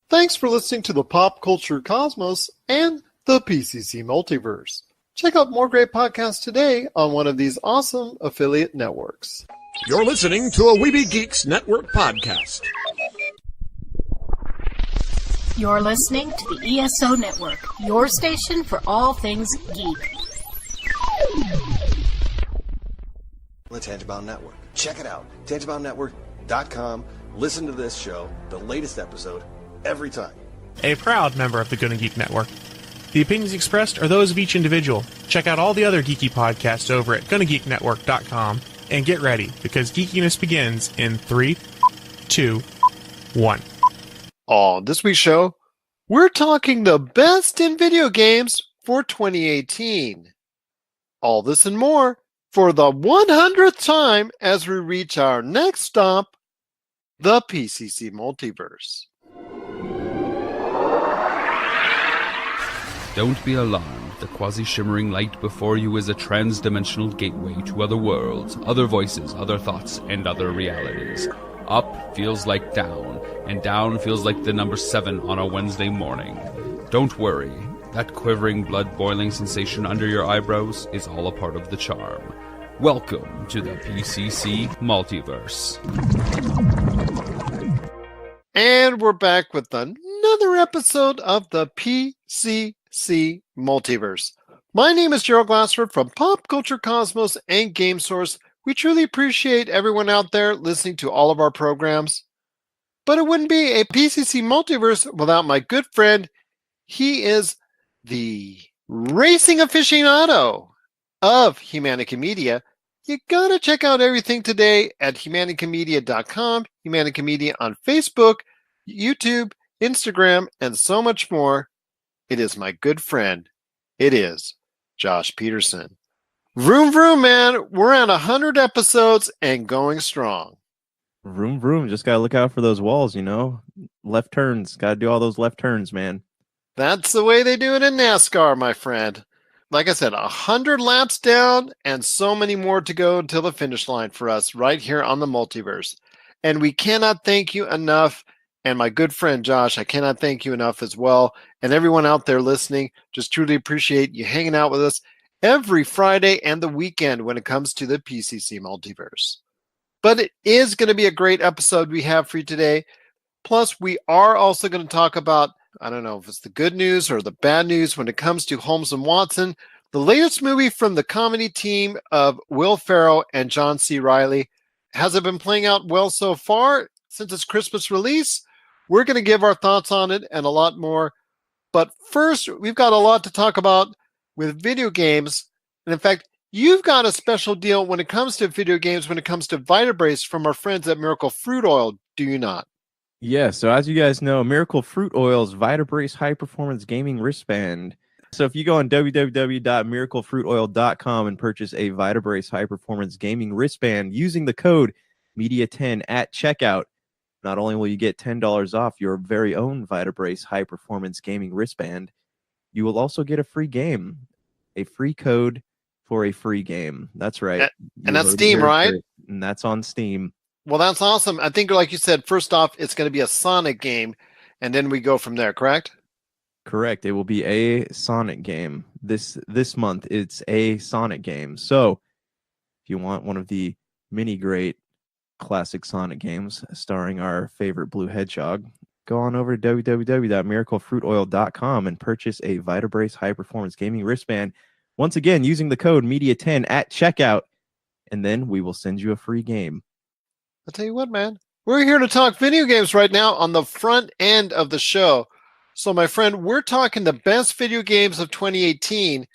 Thanks for listening to the Pop Culture Cosmos and the PCC Multiverse. Check out more great podcasts today on one of these awesome affiliate networks. You're listening to a Weeby Geeks Network podcast. You're listening to the ESO Network, your station for all things geek. The Tangibound Network. Check it out. TangiboundNetwork.com. Listen to this show, the latest episode, every time. A proud member of the Gonna Geek Network. The opinions expressed are those of each individual. Check out all the other geeky podcasts over at GonnaGeekNetwork.com and get ready, because geekiness begins in 3, 2, 1. On this week's show, we're talking the best in video games for 2018. All this and more for the 100th time as we reach our next stop, the PCC Multiverse. Don't be alarmed. The quasi-shimmering light before you is a trans-dimensional gateway to other worlds, other voices, other thoughts, and other realities. Up feels like down, and down feels like the number 7 on a Wednesday morning. Don't worry. That quivering, blood-boiling sensation under your eyebrows is all a part of the charm. Welcome to the PCC Multiverse. And we're back with another episode of the PCC Multiverse. My name is Gerald Glassford from Pop Culture Cosmos and Game Source. We truly appreciate everyone out there listening to all of our programs. But it wouldn't be a PCC Multiverse without my good friend. He is the racing aficionado of Humanica Media. You gotta check out everything today at humanicamedia.com, Humanica Media on Facebook, YouTube, Instagram, and so much more. It is my good friend. It is Josh Peterson. Vroom, vroom, man. We're at 100 episodes and going strong. Vroom, vroom. Just got to look out for those walls, you know? Left turns. Got to do all those left turns, man. That's the way they do it in NASCAR, my friend. Like I said, 100 laps down and so many more to go until the finish line for us right here on the Multiverse. And we cannot thank you enough. And my good friend Josh, I cannot thank you enough as well. And everyone out there listening, just truly appreciate you hanging out with us every Friday and the weekend when it comes to the PCC Multiverse. But it is going to be a great episode we have for you today. Plus, we are also going to talk about, I don't know if it's the good news or the bad news when it comes to Holmes and Watson, the latest movie from the comedy team of Will Ferrell and John C. Reilly. Has it been playing out well so far since its Christmas release? We're going to give our thoughts on it and a lot more. But first, we've got a lot to talk about with video games. And in fact, you've got a special deal when it comes to video games, when it comes to Vitabrace from our friends at Miracle Fruit Oil, do you not? Yeah, so as you guys know, Miracle Fruit Oil's Vitabrace High Performance Gaming Wristband. So if you go on www.miraclefruitoil.com and purchase a Vitabrace High Performance Gaming Wristband using the code MEDIA10 at checkout, not only will you get $10 off your very own Vitabrace High Performance Gaming Wristband, you will also get a free game, a free code for a free game. That's right. And that's Steam, right? And that's on Steam. Well, that's awesome. I think, like you said, first off, it's going to be a Sonic game, and then we go from there, correct? Correct. It will be a Sonic game. This month, it's a Sonic game. So if you want one of the many great classic Sonic games starring our favorite Blue Hedgehog, go on over to www.miraclefruitoil.com and purchase a Vitabrace High Performance Gaming Wristband. Once again, using the code MEDIA10 at checkout, and then we will send you a free game. I'll tell you what, man. We're here to talk video games right now on the front end of the show. So, my friend, we're talking the best video games of 2018.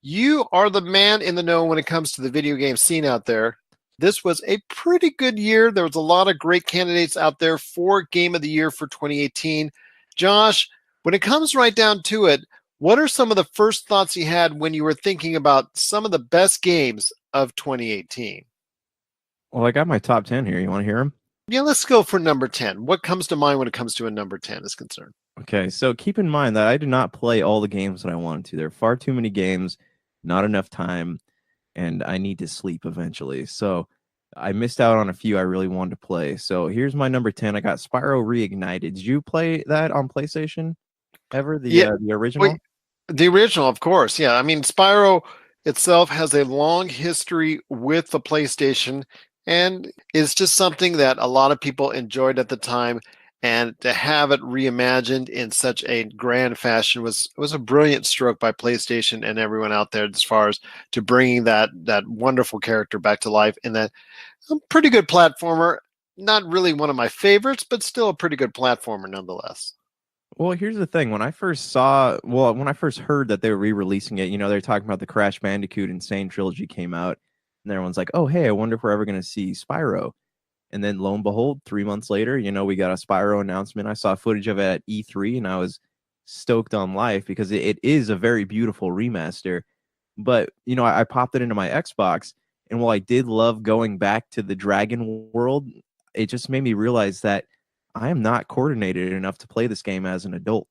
You are the man in the know when it comes to the video game scene out there. This was a pretty good year. There was a lot of great candidates out there for Game of the Year for 2018. Josh, when it comes right down to it, what are some of the first thoughts you had when you were thinking about some of the best games of 2018? Well, I got my top 10 here. You want to hear them? Yeah, let's go for number 10. What comes to mind when it comes to a number 10 is concerned? Okay, so keep in mind that I did not play all the games that I wanted to. There are far too many games, not enough time, and I need to sleep eventually. So I missed out on a few I really wanted to play. So here's my number 10. I got Spyro Reignited. Did you play that on PlayStation ever? Yeah, The original? wait, the original, of course. Yeah, I mean, Spyro itself has a long history with the PlayStation, and it's just something that a lot of people enjoyed at the time. And to have it reimagined in such a grand fashion was a brilliant stroke by PlayStation and everyone out there as far as to bringing that wonderful character back to life in that pretty good platformer. Not really one of my favorites, but still a pretty good platformer nonetheless. Well, here's the thing. When I first heard that they were re-releasing it, they're talking about the Crash Bandicoot Insane Trilogy came out, and everyone's like, oh, hey, I wonder if we're ever going to see Spyro. And then lo and behold, 3 months later, we got a Spyro announcement. I saw footage of it at E3, and I was stoked on life because it is a very beautiful remaster. But, I popped it into my Xbox, and while I did love going back to the Dragon World, it just made me realize that I am not coordinated enough to play this game as an adult.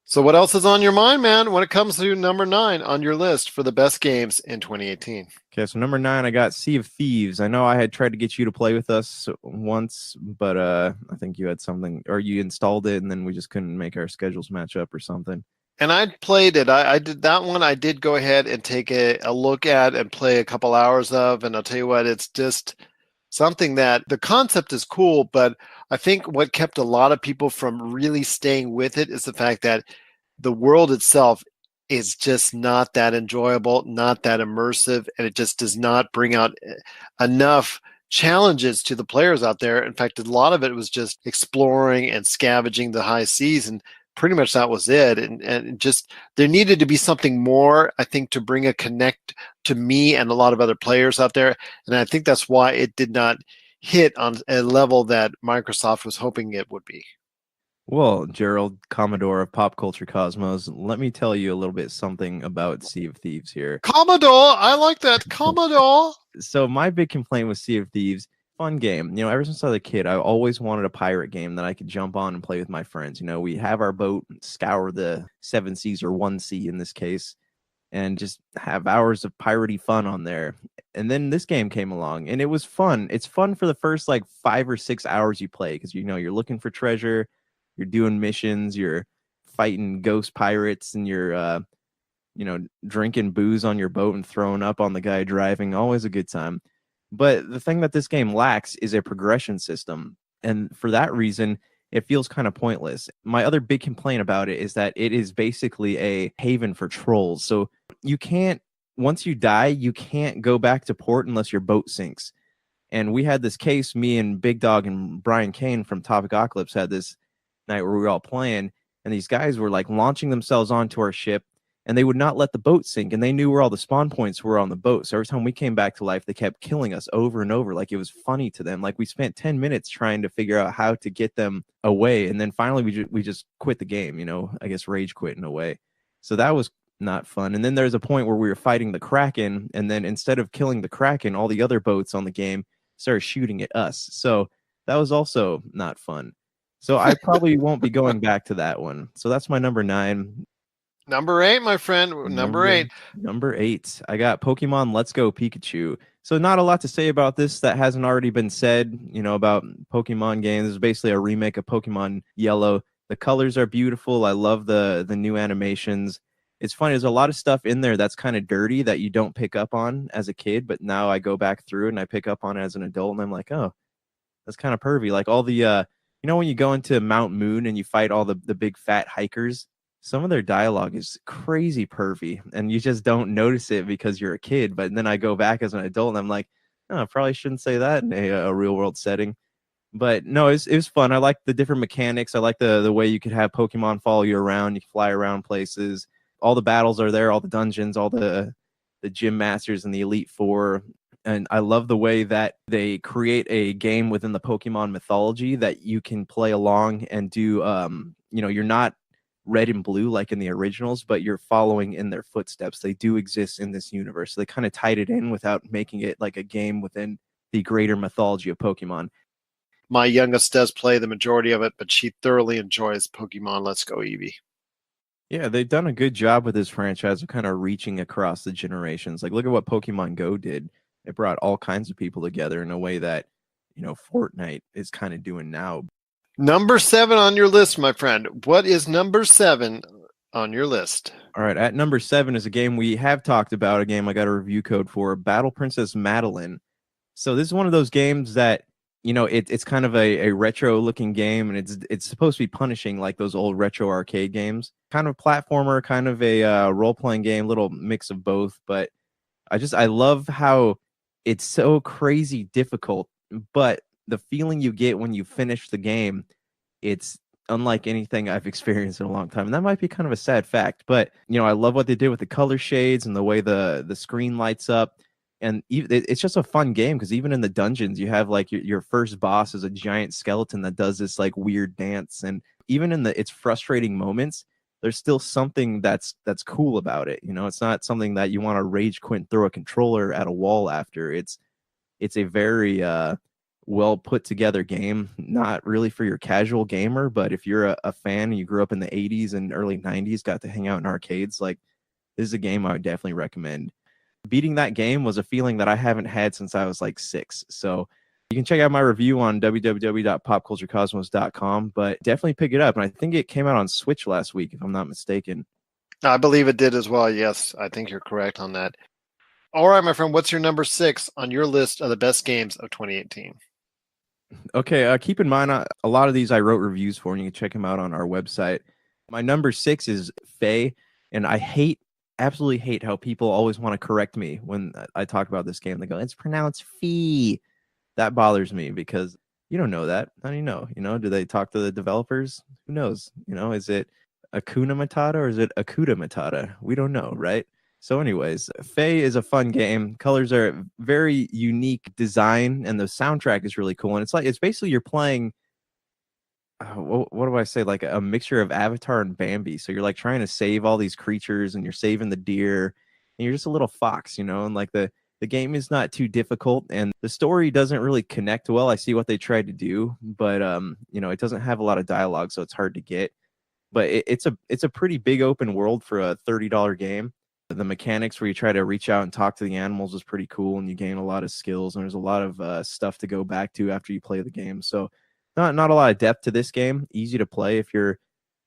So what else is on your mind, man, when it comes to number 9 on your list for the best games in 2018? Okay, so number 9, I got Sea of Thieves. I know I had tried to get you to play with us once, but I think you had something, or you installed it, and then we just couldn't make our schedules match up or something. And I played it. I did that one. I did go ahead and take a look at and play a couple hours of, and I'll tell you what, it's just something that the concept is cool, but I think what kept a lot of people from really staying with it is the fact that the world itself is just not that enjoyable, not that immersive, and it just does not bring out enough challenges to the players out there. In fact, a lot of it was just exploring and scavenging the high seas, and pretty much that was it. And just there needed to be something more, I think, to bring a connect to me and a lot of other players out there. And I think that's why it did not hit on a level that Microsoft was hoping it would be. Well, Gerald, Commodore of Pop Culture Cosmos, let me tell you a little bit something about Sea of Thieves here. Commodore, I like that. Commodore. So my big complaint with Sea of Thieves, fun game. Ever since I was a kid, I always wanted a pirate game that I could jump on and play with my friends. We have our boat, scour the 7 seas or 1 sea in this case, and just have hours of piratey fun on there. And then this game came along, and it was fun. It's fun for the first 5 or 6 hours you play because you're looking for treasure. You're doing missions, you're fighting ghost pirates, and you're, drinking booze on your boat and throwing up on the guy driving. Always a good time. But the thing that this game lacks is a progression system. And for that reason, it feels kind of pointless. My other big complaint about it is that it is basically a haven for trolls. So once you die, you can't go back to port unless your boat sinks. And we had this case, me and Big Dog and Brian Kane from Topic Ocalypse had this night where we were all playing, and these guys were launching themselves onto our ship, and they would not let the boat sink, and they knew where all the spawn points were on the boat. So every time we came back to life, they kept killing us over and over. It was funny to them. We spent 10 minutes trying to figure out how to get them away, and then finally we just quit the game. I guess rage quit in a way. So that was not fun. And then there's a point where we were fighting the Kraken, and then instead of killing the Kraken, all the other boats on the game started shooting at us. So that was also not fun. So I probably won't be going back to that one. So that's my number 9. Number 8, my friend. Number 8. Number 8. I got Pokemon Let's Go Pikachu. So not a lot to say about this that hasn't already been said, about Pokemon games. It's basically a remake of Pokemon Yellow. The colors are beautiful. I love the new animations. It's funny. There's a lot of stuff in there that's kind of dirty that you don't pick up on as a kid, but now I go back through and I pick up on it as an adult, and I'm like, oh, that's kind of pervy. All the when you go into Mount Moon and you fight all the big fat hikers, some of their dialogue is crazy pervy, and you just don't notice it because you're a kid. But then I go back as an adult, and I'm like, oh, I probably shouldn't say that in a real world setting. But no, it was fun. I like the different mechanics. I like the way you could have Pokemon follow you around. You can fly around places. All the battles are there, all the dungeons, all the gym masters and the Elite Four. And I love the way that they create a game within the Pokemon mythology that you can play along and do, you're not red and blue like in the originals, but you're following in their footsteps. They do exist in this universe. So they kind of tied it in without making it like a game within the greater mythology of Pokemon. My youngest does play the majority of it, but she thoroughly enjoys Pokemon Let's Go Eevee. Yeah, they've done a good job with this franchise of kind of reaching across the generations. Look at what Pokemon Go did. it brought all kinds of people together in a way that, Fortnite is kind of doing now. Number 7 on your list, my friend. What is number 7 on your list? All right, at number 7 is a game we have talked about, a game I got a review code for, Battle Princess Madelyn. So this is one of those games that, it's kind of a retro looking game, and it's supposed to be punishing like those old retro arcade games. Kind of platformer, kind of a role-playing game, little mix of both. But I love how it's so crazy difficult, but the feeling you get when you finish the game, it's unlike anything I've experienced in a long time. And that might be kind of a sad fact, but I love what they did with the color shades and the way the screen lights up. And it's just a fun game, because even in the dungeons, you have like your first boss is a giant skeleton that does this like weird dance. And even in its frustrating moments, there's still something that's cool about it. It's not something that you want to rage quit and throw a controller at a wall after. It's a very well put together game, not really for your casual gamer, but if you're a fan and you grew up in the 80s and early 90s, got to hang out in arcades, like, this is a game I would definitely recommend. Beating that game was a feeling that I haven't had since I was like 6. So you can check out my review on www.popculturecosmos.com, but definitely pick it up. And I think it came out on Switch last week, if I'm not mistaken. I believe it did as well. Yes, I think you're correct on that. All right, my friend, what's your number 6 on your list of the best games of 2018? Okay, keep in mind, a lot of these I wrote reviews for, and you can check them out on our website. My number 6 is Faye, and I absolutely hate how people always want to correct me when I talk about this game. They go, it's pronounced Fee. That bothers me, because you don't know that. How do you know? Do they talk to the developers? Who knows? Is it Akuna Matata or is it Akuta Matata? We don't know, right? So anyways, Faye is a fun game. Colors are very unique design, and the soundtrack is really cool. And it's basically you're playing, what do I say, like a mixture of Avatar and Bambi. So you're like trying to save all these creatures, and you're saving the deer, and you're just a little fox, and like the game is not too difficult, and the story doesn't really connect well. I see what they tried to do, but it doesn't have a lot of dialogue, so it's hard to get. But it's a pretty big open world for a $30 game. The mechanics where you try to reach out and talk to the animals is pretty cool, and you gain a lot of skills, and there's a lot of stuff to go back to after you play the game. So not a lot of depth to this game. Easy to play if you're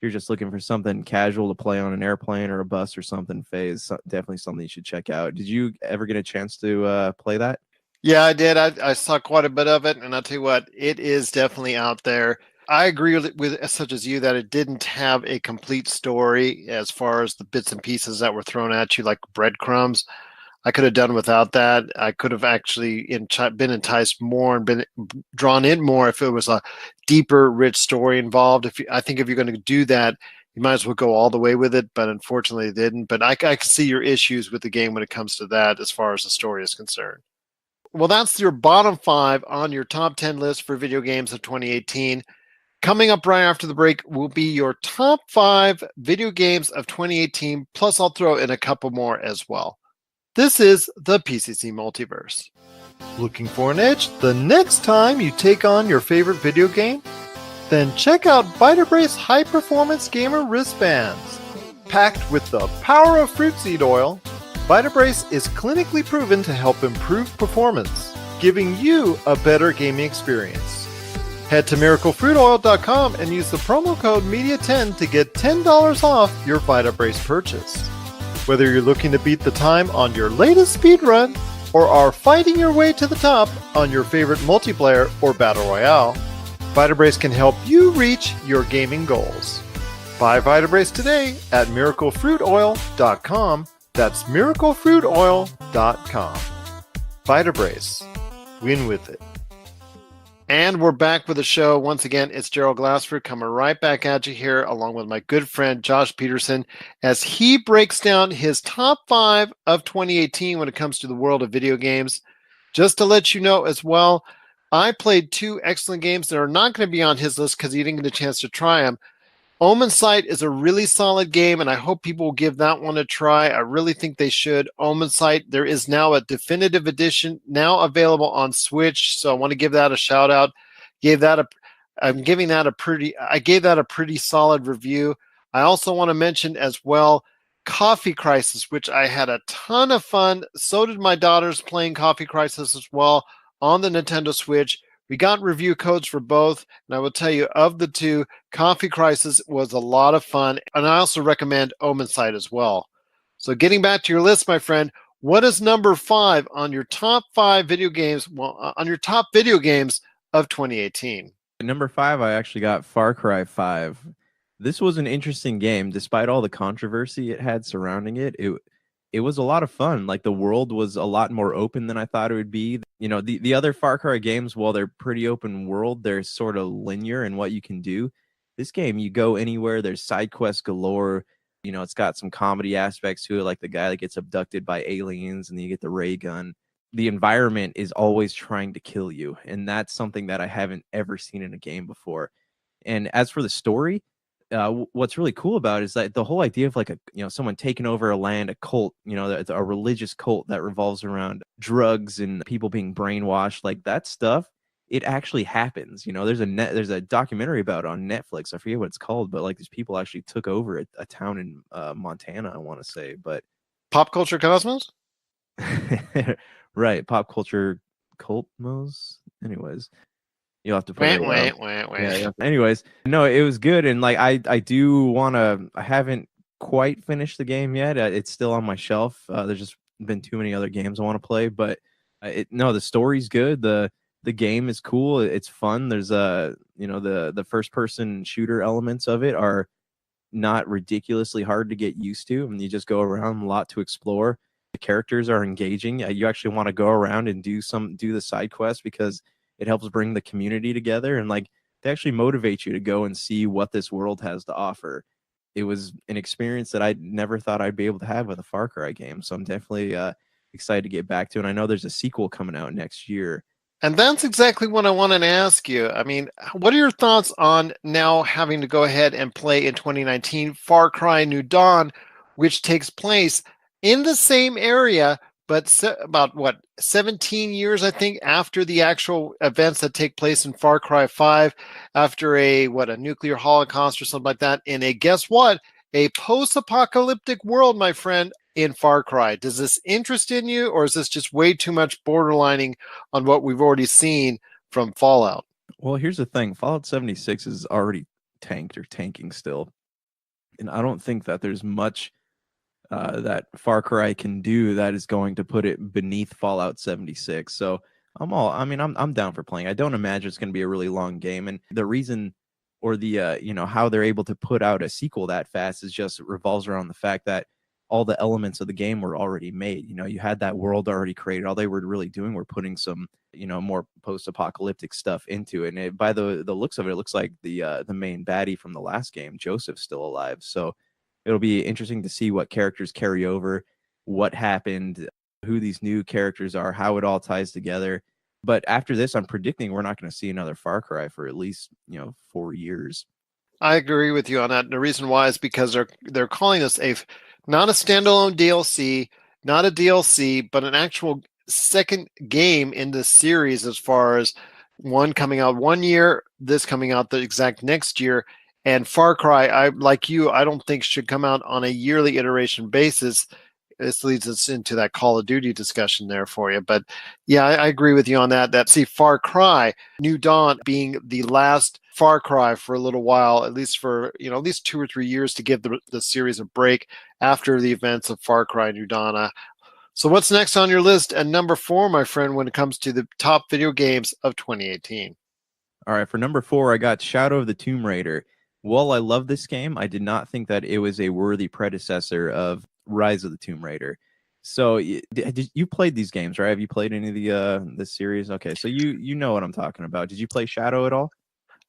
just looking for something casual to play on an airplane or a bus or something. Faye is definitely something you should check out. Did you ever get a chance to play that? Yeah, I did. I saw quite a bit of it, and I'll tell you what, it is definitely out there. I agree with such as you that it didn't have a complete story as far as the bits and pieces that were thrown at you like breadcrumbs. I could have done without that. I could have actually been enticed more and been drawn in more if it was a deeper, rich story involved. I think if you're going to do that, you might as well go all the way with it, but unfortunately it didn't. But I can see your issues with the game when it comes to that as far as the story is concerned. Well, that's your bottom 5 on your top 10 list for video games of 2018. Coming up right after the break will be your top 5 video games of 2018, plus I'll throw in a couple more as well. This is the PCC Multiverse. Looking for an edge the next time you take on your favorite video game? Then check out Vitabrace High Performance Gamer Wristbands. Packed with the power of fruit seed oil, Vitabrace is clinically proven to help improve performance, giving you a better gaming experience. Head to miraclefruitoil.com and use the promo code MEDIA10 to get $10 off your Vitabrace purchase. Whether you're looking to beat the time on your latest speedrun or are fighting your way to the top on your favorite multiplayer or battle royale, Vitabrace can help you reach your gaming goals. Buy Vitabrace today at miraclefruitoil.com. That's miraclefruitoil.com. Vitabrace. Win with it. And we're back with the show. Once again, it's Gerald Glassford coming right back at you here, along with my good friend Josh Peterson, as he breaks down his top 5 of 2018 when it comes to the world of video games. Just to let you know as well, I played 2 excellent games that are not going to be on his list because he didn't get a chance to try them. Omen Sight is a really solid game, and I hope people will give that one a try. I really think they should. Omen Sight, there is now a definitive edition now available on Switch, so I want to give that a shout out. I gave that a pretty solid review. I also want to mention as well Coffee Crisis, which I had a ton of fun. So did my daughters playing Coffee Crisis as well on the Nintendo Switch. We got review codes for both, and I will tell you, of the two, Coffee Crisis was a lot of fun, and I also recommend Omensight as well. So getting back to your list, my friend, what is number 5 on your top 5 video games, on your top video games of 2018? Number 5, I actually got Far Cry 5. This was an interesting game, despite all the controversy it had surrounding it. It was a lot of fun. Like, the world was a lot more open than I thought it would be. You know, the other Far Cry games, while they're pretty open world, they're sort of linear in what you can do. This game, you go anywhere. There's side quests galore. You know, it's got some comedy aspects to it, like the guy that gets abducted by aliens, and then you get the ray gun. The environment is always trying to kill you, and that's something that I haven't ever seen in a game before. And as for the story, what's really cool about it is that the whole idea of, like, someone taking over a land, a cult, a religious cult that revolves around drugs and people being brainwashed, like that stuff, it actually happens. There's a documentary about it on Netflix. I forget what it's called, but like these people actually took over a town in Montana, I want to say. But Pop Culture Cosmos? Right, Pop Culture Cosmos. Anyways, you'll have to put it. Wait. Yeah. Anyways, no, it was good, and like I do want to. I haven't quite finished the game yet. It's still on my shelf. There's just been too many other games I want to play, but the story's good. The game is cool. It's fun. There's the first person shooter elements of it are not ridiculously hard to get used to, and you just go around, a lot to explore. The characters are engaging. You actually want to go around and do the side quests because it helps bring the community together, and like they actually motivate you to go and see what this world has to offer. It was an experience that I never thought I'd be able to have with a Far Cry game, so I'm definitely excited to get back to it. And I know there's a sequel coming out next year. And that's exactly what I wanted to ask you. I mean, what are your thoughts on now having to go ahead and play in 2019 Far Cry New Dawn, which takes place in the same area, but about 17 years, I think, after the actual events that take place in Far Cry 5, after a nuclear holocaust or something like that, in a post-apocalyptic world, my friend, in Far Cry. Does this interest in you, or is this just way too much borderlining on what we've already seen from Fallout? Well, here's the thing. Fallout 76 is already tanked or tanking still. And I don't think that there's much that Far Cry can do that is going to put it beneath Fallout 76. So I'm down for playing. I don't imagine it's going to be a really long game. And the reason, or the how they're able to put out a sequel that fast is just revolves around the fact that all the elements of the game were already made. You had that world already created. All they were really doing were putting some, more post-apocalyptic stuff into it. And by the looks of it, it looks like the main baddie from the last game, Joseph's still alive. So it'll be interesting to see what characters carry over, what happened, who these new characters are, how it all ties together. But after this, I'm predicting we're not going to see another Far Cry for at least 4 years. I agree with you on that. And the reason why is because they're calling this not a standalone DLC, not a DLC, but an actual second game in the series, as far as one coming out 1 year, this coming out the exact next year. And Far Cry, I don't think should come out on a yearly iteration basis. This leads us into that Call of Duty discussion there for you. But yeah, I agree with you on that. See, Far Cry New Dawn being the last Far Cry for a little while, at least for at least 2 or 3 years, to give the series a break after the events of Far Cry New Dawn. So what's next on your list? And number 4, my friend, when it comes to the top video games of 2018? All right, for number 4, I got Shadow of the Tomb Raider. While I love this game, I did not think that it was a worthy predecessor of Rise of the Tomb Raider. So you played these games, right? Have you played any of the series? Okay, so you know what I'm talking about. Did you play Shadow at all?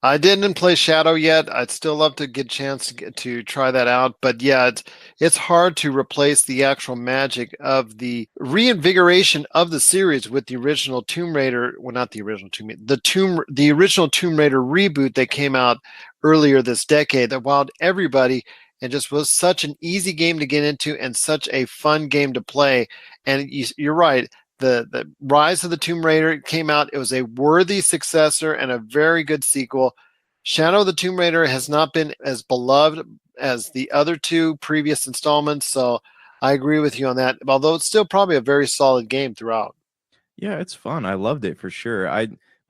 I didn't play Shadow yet. I'd still love to get a chance to try that out. But yeah, it's hard to replace the actual magic of the reinvigoration of the series with the original Tomb Raider. Well, not the original Tomb Raider, the original Tomb Raider reboot that came out earlier this decade that wowed everybody and just was such an easy game to get into and such a fun game to play. And you're right. The Rise of the Tomb Raider came out. It was a worthy successor and a very good sequel. Shadow of the Tomb Raider has not been as beloved as the other two previous installments. So I agree with you on that, although it's still probably a very solid game throughout. Yeah, it's fun. I loved it for sure.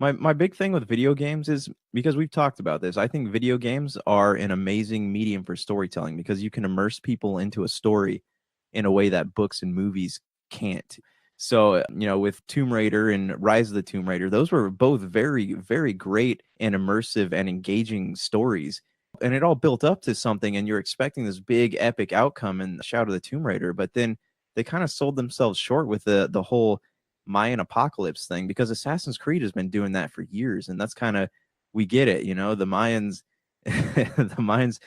My big thing with video games is because we've talked about this. I think video games are an amazing medium for storytelling because you can immerse people into a story in a way that books and movies can't. So, with Tomb Raider and Rise of the Tomb Raider, those were both very, very great and immersive and engaging stories. And it all built up to something, and you're expecting this big epic outcome in Shadow of the Tomb Raider, but then they kind of sold themselves short with the whole Mayan apocalypse thing, because Assassin's Creed has been doing that for years, and that's kind of, we get it, the Mayans the Mayans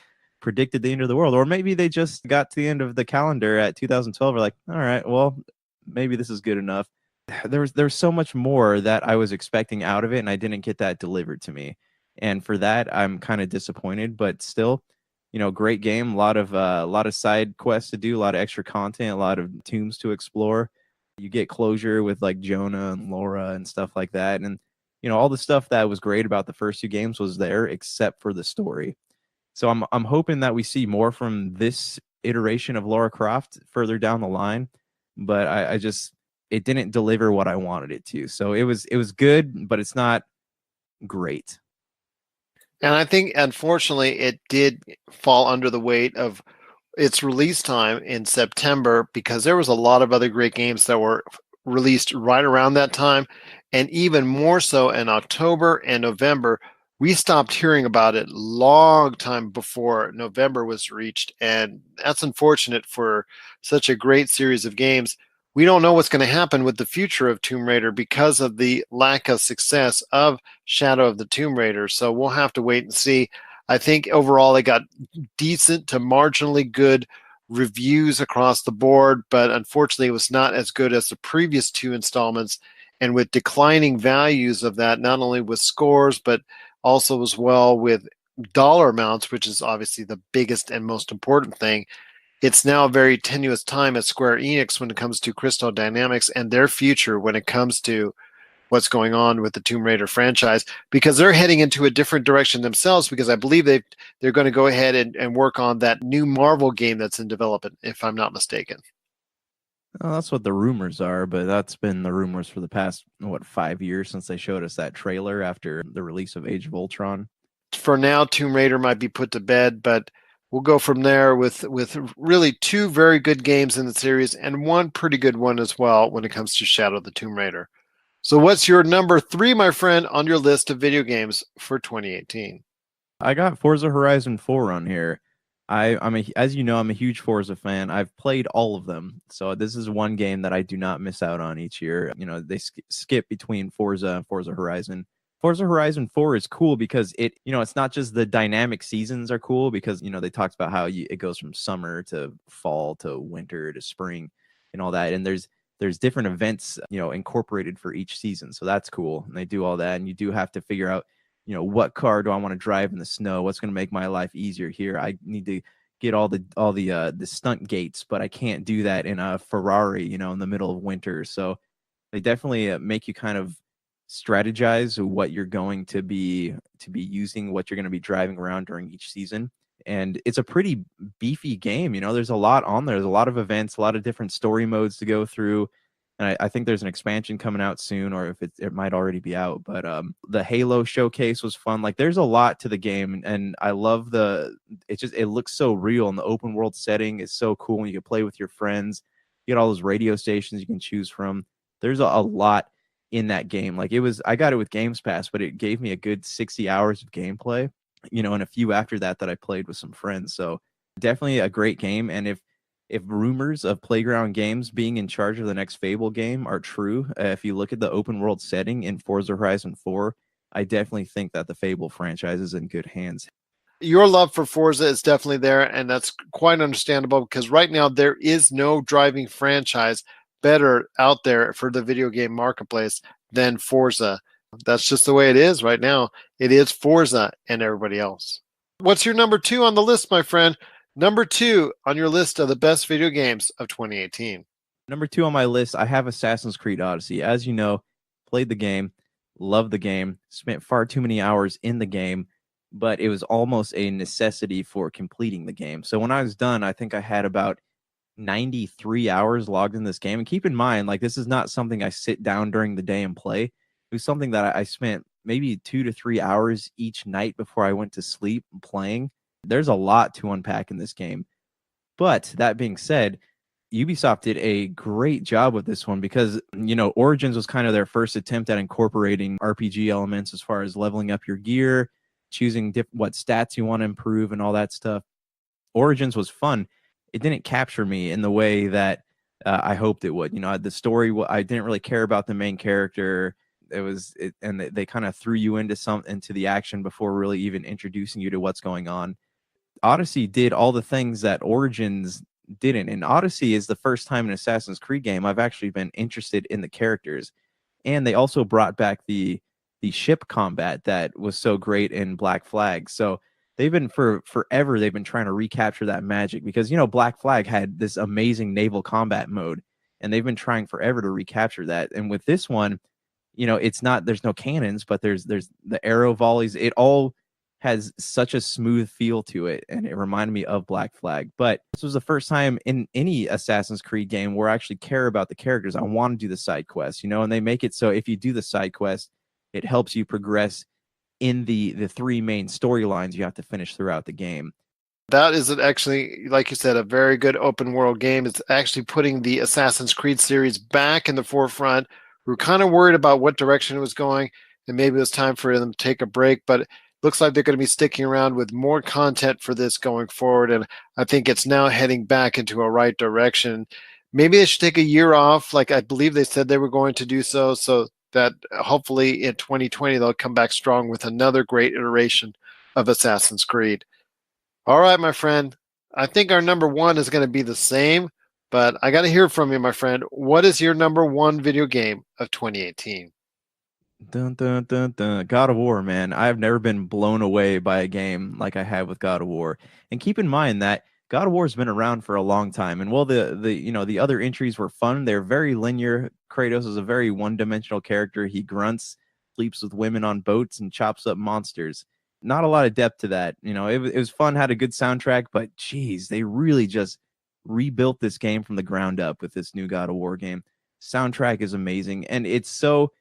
predicted the end of the world, or maybe they just got to the end of the calendar at 2012, are like, all right, well, maybe this is good enough. There's so much more that I was expecting out of it, and I didn't get that delivered to me, and for that I'm kind of disappointed. But still, great game, a lot of side quests to do, a lot of extra content, a lot of tombs to explore. You get closure with like Jonah and Laura and stuff like that. And, all the stuff that was great about the first two games was there except for the story. So I'm hoping that we see more from this iteration of Lara Croft further down the line. But it didn't deliver what I wanted it to. So it was good, but it's not great. And I think, unfortunately, it did fall under the weight of its release time in September, because there was a lot of other great games that were released right around that time, and even more so in October and November. We stopped hearing about it long time before November was reached, and that's unfortunate for such a great series of games. We don't know what's going to happen with the future of Tomb Raider because of the lack of success of Shadow of the Tomb Raider, so we'll have to wait and see. I think overall it got decent to marginally good reviews across the board, but unfortunately it was not as good as the previous two installments, and with declining values of that, not only with scores, but also as well with dollar amounts, which is obviously the biggest and most important thing. It's now a very tenuous time at Square Enix when it comes to Crystal Dynamics and their future when it comes to what's going on with the Tomb Raider franchise, because they're heading into a different direction themselves, because I believe they're going to go ahead and work on that new Marvel game that's in development, if I'm not mistaken. Well, that's what the rumors are, but that's been the rumors for the past, 5 years since they showed us that trailer after the release of Age of Ultron. For now, Tomb Raider might be put to bed, but we'll go from there with really two very good games in the series and one pretty good one as well when it comes to Shadow of the Tomb Raider. So what's your number 3, my friend, on your list of video games for 2018? I got Forza Horizon 4 on here. As you know, I'm a huge Forza fan. I've played all of them. So this is one game that I do not miss out on each year. They skip between Forza and Forza Horizon. Forza Horizon 4 is cool because it's not just the dynamic seasons are cool, because, they talked about how it goes from summer to fall to winter to spring and all that. And there's different events, incorporated for each season. So that's cool. And they do all that. And you do have to figure out, what car do I want to drive in the snow? What's going to make my life easier here? I need to get all the stunt gates, but I can't do that in a Ferrari, in the middle of winter. So they definitely make you kind of strategize what you're going to be using, what you're going to be driving around during each season. And it's a pretty beefy game. There's a lot on there. There's a lot of events, a lot of different story modes to go through. And I think there's an expansion coming out soon, or if it might already be out. But the Halo showcase was fun. Like, there's a lot to the game, and I love it looks so real, and the open world setting is so cool. And you can play with your friends. You get all those radio stations you can choose from. There's a lot in that game. Like, I got it with Games Pass, but it gave me a good 60 hours of gameplay, and a few after that I played with some friends. So definitely a great game. And if rumors of Playground Games being in charge of the next Fable game are true, if you look at the open world setting in Forza Horizon 4, I definitely think that the Fable franchise is in good hands. Your love for Forza is definitely there, and that's quite understandable, because right now there is no driving franchise better out there for the video game marketplace than Forza. That's just the way it is right now. It is Forza and everybody else. What's your number 2 on the list, my friend? Number 2 on your list of the best video games of 2018. Number 2 on my list, I have Assassin's Creed Odyssey. As you know, played the game, loved the game, spent far too many hours in the game. but it was almost a necessity for completing the game. So when I was done, I think I had about 93 hours logged in this game. And keep in mind, like, this is not something I sit down during the day and play. It was something that I spent maybe 2 to 3 hours each night before I went to sleep playing. There's a lot to unpack in this game. But that being said, Ubisoft did a great job with this one because, Origins was kind of their first attempt at incorporating RPG elements as far as leveling up your gear, choosing what stats you want to improve and all that stuff. Origins was fun. It didn't capture me in the way that I hoped it would. The story, I didn't really care about the main character. And they kind of threw you into the action before really even introducing you to what's going on. Odyssey did all the things that Origins didn't. And Odyssey is the first time in an Assassin's Creed game I've actually been interested in the characters. And they also brought back the ship combat that was so great in Black Flag. So they've been forever they've been trying to recapture that magic because Black Flag had this amazing naval combat mode, and they've been trying forever to recapture that. And with this one, it's not, there's no cannons, but there's the arrow volleys. It all has such a smooth feel to it, and it reminded me of Black Flag. But this was the first time in any Assassin's Creed game where I actually care about the characters. I want to do the side quests, and they make it so if you do the side quest, it helps you progress in the 3 main storylines you have to finish throughout the game. That is actually, like you said, a very good open world game. It's actually putting the Assassin's Creed series back in the forefront. We were kind of worried about what direction it was going, and maybe it was time for them to take a break, but it looks like they're going to be sticking around with more content for this going forward, and I think it's now heading back into a right direction. Maybe they should take a year off, like I believe they said they were going to do so that hopefully in 2020 they'll come back strong with another great iteration of Assassin's Creed. All right, my friend. I think our number 1 is going to be the same, but I got to hear from you, my friend. What is your number 1 video game of 2018? Dun, dun, dun, dun. God of War, man. I've never been blown away by a game like I have with God of War. And keep in mind that God of War has been around for a long time. And while the other entries were fun, they're very linear. Kratos is a very one-dimensional character. He grunts, sleeps with women on boats, and chops up monsters. Not a lot of depth to that. It was fun, had a good soundtrack, but geez, they really just rebuilt this game from the ground up with this new God of War game. Soundtrack is amazing, and it's so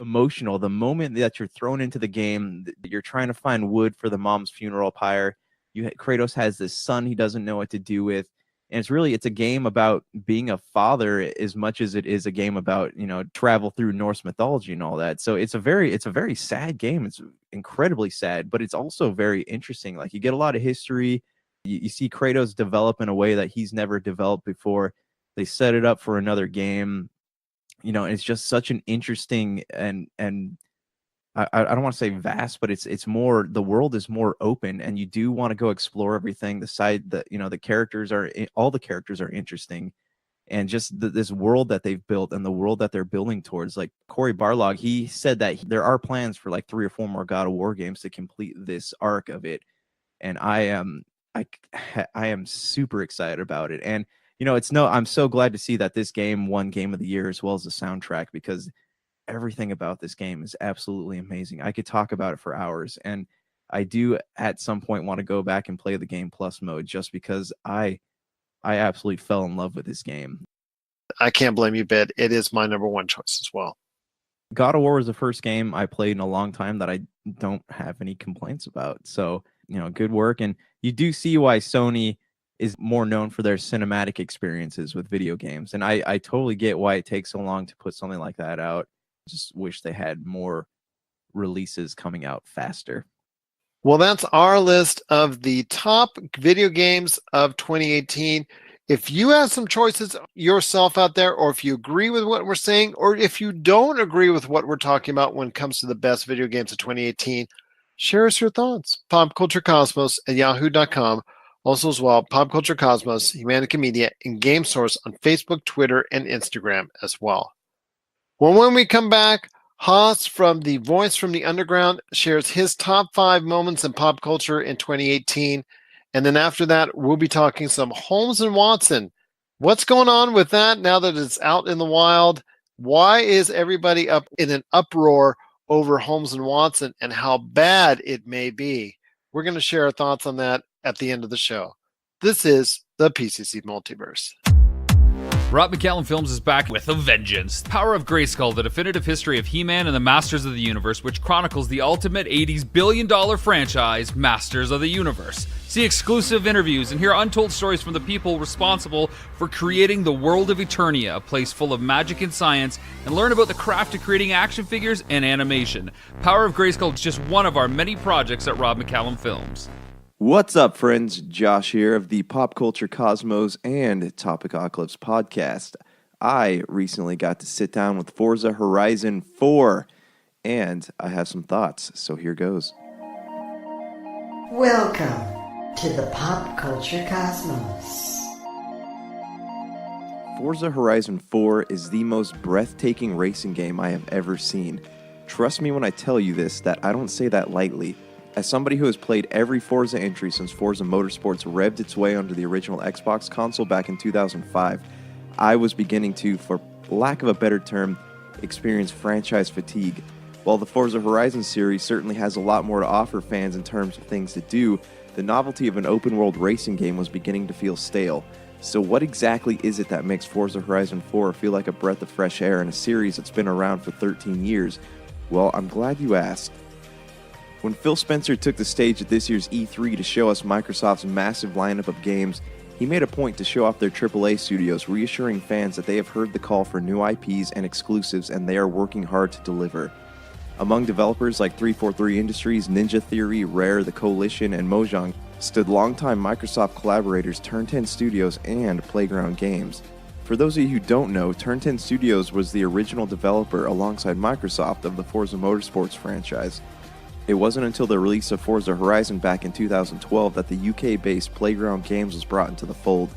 emotional. The moment that you're thrown into the game, you're trying to find wood for the mom's funeral pyre. Kratos has this son he doesn't know what to do with, and it's a game about being a father as much as it is a game about travel through Norse mythology and all that. So it's a very sad game. It's incredibly sad, but it's also very interesting. Like, you get a lot of history. You see Kratos develop in a way that he's never developed before. They set it up for another game. And it's just such an interesting and I don't want to say vast, but it's more, the world is more open, and you do want to go explore everything. The characters all the characters are interesting, and just this world that they've built and the world that they're building towards. Like Cory Barlog, he said that there are plans for like 3 or 4 more God of War games to complete this arc of it, and I am super excited about it. And I'm so glad to see that this game won Game of the Year as well as the soundtrack, because everything about this game is absolutely amazing. I could talk about it for hours, and I do at some point want to go back and play the Game Plus mode just because I absolutely fell in love with this game. I can't blame you a bit. It is my number 1 choice as well. God of War was the first game I played in a long time that I don't have any complaints about. So, good work. And you do see why Sony is more known for their cinematic experiences with video games. And I totally get why it takes so long to put something like that out. Just wish they had more releases coming out faster. Well, that's our list of the top video games of 2018. If you have some choices yourself out there, or if you agree with what we're saying, or if you don't agree with what we're talking about when it comes to the best video games of 2018, share us your thoughts. popculturecosmos@yahoo.com. Also as well, Pop Culture Cosmos, Humanica Media, and Game Source on Facebook, Twitter, and Instagram as well. Well, when we come back, Haas from the Voice from the Underground shares his top 5 moments in pop culture in 2018. And then after that, we'll be talking some Holmes and Watson. What's going on with that now that it's out in the wild? Why is everybody up in an uproar over Holmes and Watson and how bad it may be? We're going to share our thoughts on that at the end of the show. This is the PCC Multiverse. McCallum Films is back with a vengeance. Power of Grayskull, the definitive history of He-Man and the Masters of the Universe, which chronicles the ultimate 80s billion-dollar franchise, Masters of the Universe. See exclusive interviews and hear untold stories from the people responsible for creating the world of Eternia, a place full of magic and science, and learn about the craft of creating action figures and animation. Power of Grayskull is just one of our many projects at McCallum Films. What's up, friends? Josh here of the Pop Culture Cosmos and Topicocalypse podcast. I recently got to sit down with Forza Horizon 4, and I have some thoughts, so here goes. Welcome to the Pop Culture Cosmos. Forza Horizon 4 is the most breathtaking racing game I have ever seen. Trust me when I tell you this, that I don't say that lightly. As somebody who has played every Forza entry since Forza Motorsports revved its way onto the original Xbox console back in 2005, I was beginning to, for lack of a better term, experience franchise fatigue. While the Forza Horizon series certainly has a lot more to offer fans in terms of things to do, the novelty of an open-world racing game was beginning to feel stale. So what exactly is it that makes Forza Horizon 4 feel like a breath of fresh air in a series that's been around for 13 years? Well, I'm glad you asked. When Phil Spencer took the stage at this year's E3 to show us Microsoft's massive lineup of games, he made a point to show off their AAA studios, reassuring fans that they have heard the call for new IPs and exclusives and they are working hard to deliver. Among developers like 343 Industries, Ninja Theory, Rare, The Coalition, and Mojang stood longtime Microsoft collaborators Turn 10 Studios and Playground Games. For those of you who don't know, Turn 10 Studios was the original developer alongside Microsoft of the Forza Motorsports franchise. It wasn't until the release of Forza Horizon back in 2012 that the UK-based Playground Games was brought into the fold.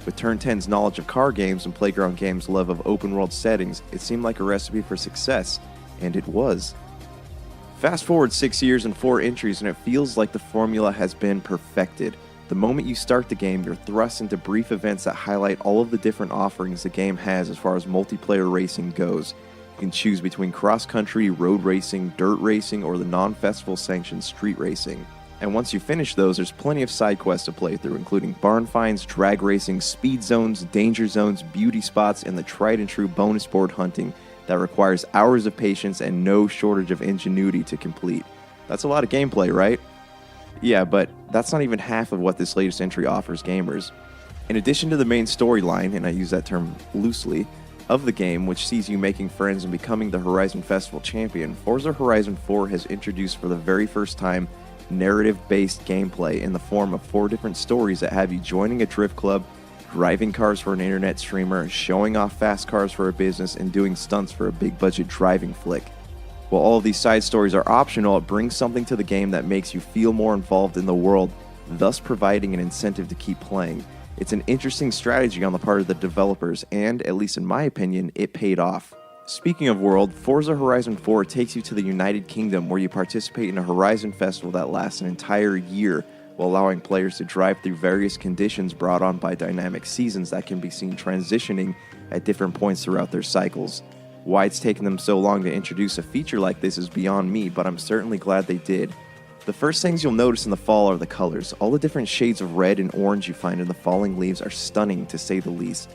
With Turn 10's knowledge of car games and Playground Games' love of open-world settings, it seemed like a recipe for success, and it was. Fast forward 6 years and 4 entries and it feels like the formula has been perfected. The moment you start the game, you're thrust into brief events that highlight all of the different offerings the game has as far as multiplayer racing goes. You can choose between cross-country, road racing, dirt racing, or the non-festival sanctioned street racing. And once you finish those, there's plenty of side quests to play through, including barn finds, drag racing, speed zones, danger zones, beauty spots, and the tried and true bonus board hunting that requires hours of patience and no shortage of ingenuity to complete. That's a lot of gameplay, right? Yeah, but that's not even half of what this latest entry offers gamers. In addition to the main storyline, and I use that term loosely, of the game, which sees you making friends and becoming the Horizon Festival champion, Forza Horizon 4 has introduced for the very first time narrative-based gameplay in the form of 4 different stories that have you joining a drift club, driving cars for an internet streamer, showing off fast cars for a business, and doing stunts for a big-budget driving flick. While all of these side stories are optional, it brings something to the game that makes you feel more involved in the world, thus providing an incentive to keep playing. It's an interesting strategy on the part of the developers, and, at least in my opinion, it paid off. Speaking of world, Forza Horizon 4 takes you to the United Kingdom, where you participate in a Horizon Festival that lasts an entire year, while allowing players to drive through various conditions brought on by dynamic seasons that can be seen transitioning at different points throughout their cycles. Why it's taken them so long to introduce a feature like this is beyond me, but I'm certainly glad they did. The first things you'll notice in the fall are the colors. All the different shades of red and orange you find in the falling leaves are stunning, to say the least.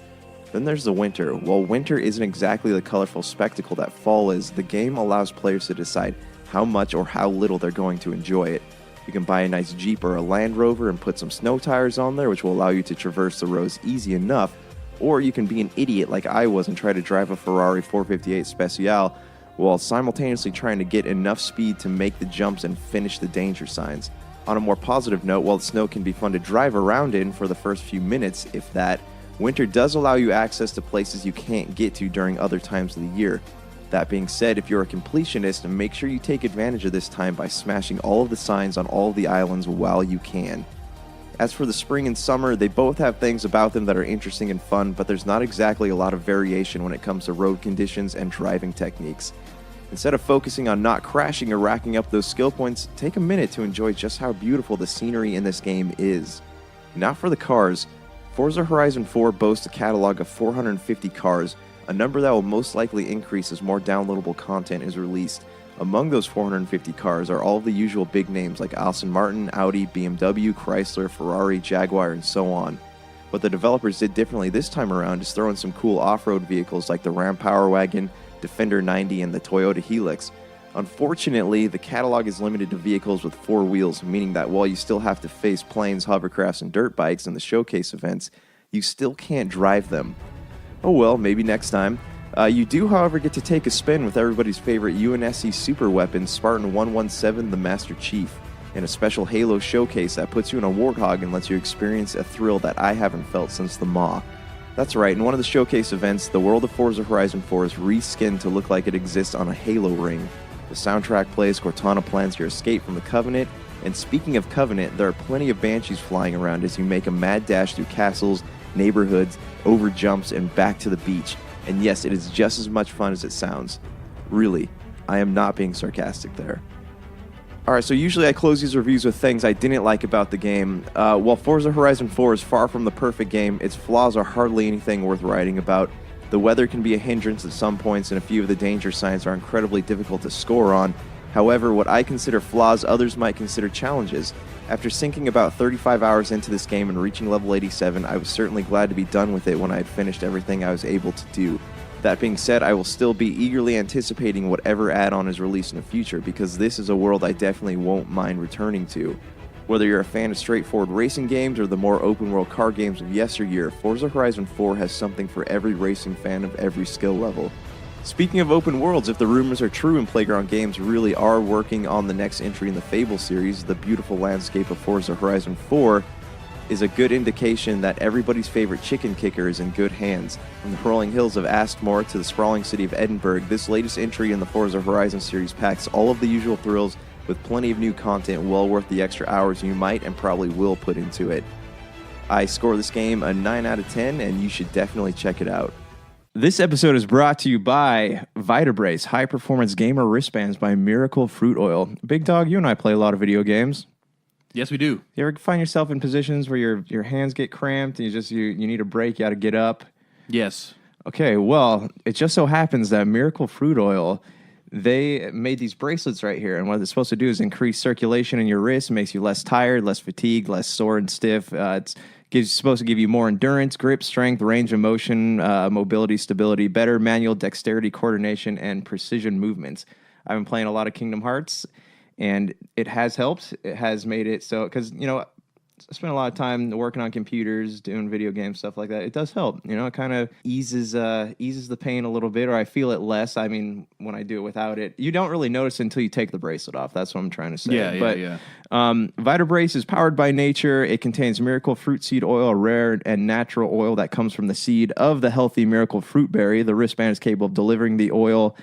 Then there's the winter. While winter isn't exactly the colorful spectacle that fall is, the game allows players to decide how much or how little they're going to enjoy it. You can buy a nice Jeep or a Land Rover and put some snow tires on there, which will allow you to traverse the roads easy enough, or you can be an idiot like I was and try to drive a Ferrari 458 Speciale, while simultaneously trying to get enough speed to make the jumps and finish the danger signs. On a more positive note, while the snow can be fun to drive around in for the first few minutes, if that, winter does allow you access to places you can't get to during other times of the year. That being said, if you're a completionist, make sure you take advantage of this time by smashing all of the signs on all of the islands while you can. As for the spring and summer, they both have things about them that are interesting and fun, but there's not exactly a lot of variation when it comes to road conditions and driving techniques. Instead of focusing on not crashing or racking up those skill points, take a minute to enjoy just how beautiful the scenery in this game is. Now for the cars. Forza Horizon 4 boasts a catalog of 450 cars, a number that will most likely increase as more downloadable content is released. Among those 450 cars are all of the usual big names like Aston Martin, Audi, BMW, Chrysler, Ferrari, Jaguar, and so on. What the developers did differently this time around is throw in some cool off-road vehicles like the Ram Power Wagon, Defender 90, and the Toyota Helix. Unfortunately, the catalog is limited to vehicles with 4 wheels, meaning that while you still have to face planes, hovercrafts, and dirt bikes in the showcase events, you still can't drive them. Oh well, maybe next time. You do, however, get to take a spin with everybody's favorite UNSC super weapon, Spartan 117, the Master Chief, in a special Halo showcase that puts you in a Warthog and lets you experience a thrill that I haven't felt since the Maw. That's right, in one of the showcase events, the world of Forza Horizon 4 is reskinned to look like it exists on a Halo ring. The soundtrack plays, Cortana plans your escape from the Covenant, and speaking of Covenant, there are plenty of Banshees flying around as you make a mad dash through castles, neighborhoods, over jumps, and back to the beach. And yes, it is just as much fun as it sounds. Really, I am not being sarcastic there. Alright, so usually I close these reviews with things I didn't like about the game. While Forza Horizon 4 is far from the perfect game, its flaws are hardly anything worth writing about. The weather can be a hindrance at some points, and a few of the danger signs are incredibly difficult to score on. However, what I consider flaws, others might consider challenges. After sinking about 35 hours into this game and reaching level 87, I was certainly glad to be done with it when I had finished everything I was able to do. That being said, I will still be eagerly anticipating whatever add-on is released in the future, because this is a world I definitely won't mind returning to. Whether you're a fan of straightforward racing games or the more open-world car games of yesteryear, Forza Horizon 4 has something for every racing fan of every skill level. Speaking of open worlds, if the rumors are true and Playground Games really are working on the next entry in the Fable series, the beautiful landscape of Forza Horizon 4 is a good indication that everybody's favorite chicken kicker is in good hands. From the rolling hills of Astmore to the sprawling city of Edinburgh, this latest entry in the Forza Horizon series packs all of the usual thrills with plenty of new content well worth the extra hours you might and probably will put into it. I score this game a 9 out of 10, and you should definitely check it out. This episode is brought to you by Vitabrace, high-performance gamer wristbands by Miracle Fruit Oil. Big Dog, you and I play a lot of video games. Yes, we do. You ever find yourself in positions where your hands get cramped and you need a break, you got to get up? Yes. Okay, well, it just so happens that Miracle Fruit Oil, they made these bracelets right here, and what it's supposed to do is increase circulation in your wrist. It makes you less tired, less fatigued, less sore and stiff. It's supposed to give you more endurance, grip, strength, range of motion, mobility, stability, better manual dexterity, coordination, and precision movements. I've been playing a lot of Kingdom Hearts, and it has helped. It has made it so, because, you know, I spent a lot of time working on computers, doing video games, stuff like that. It does help. You know, it kind of eases the pain a little bit, or I feel it less. I mean, when I do it without it, you don't really notice until you take the bracelet off. That's what I'm trying to say. Yeah. Vitabrace is powered by nature. It contains miracle fruit seed oil, a rare and natural oil that comes from the seed of the healthy miracle fruit berry. The wristband is capable of delivering the oil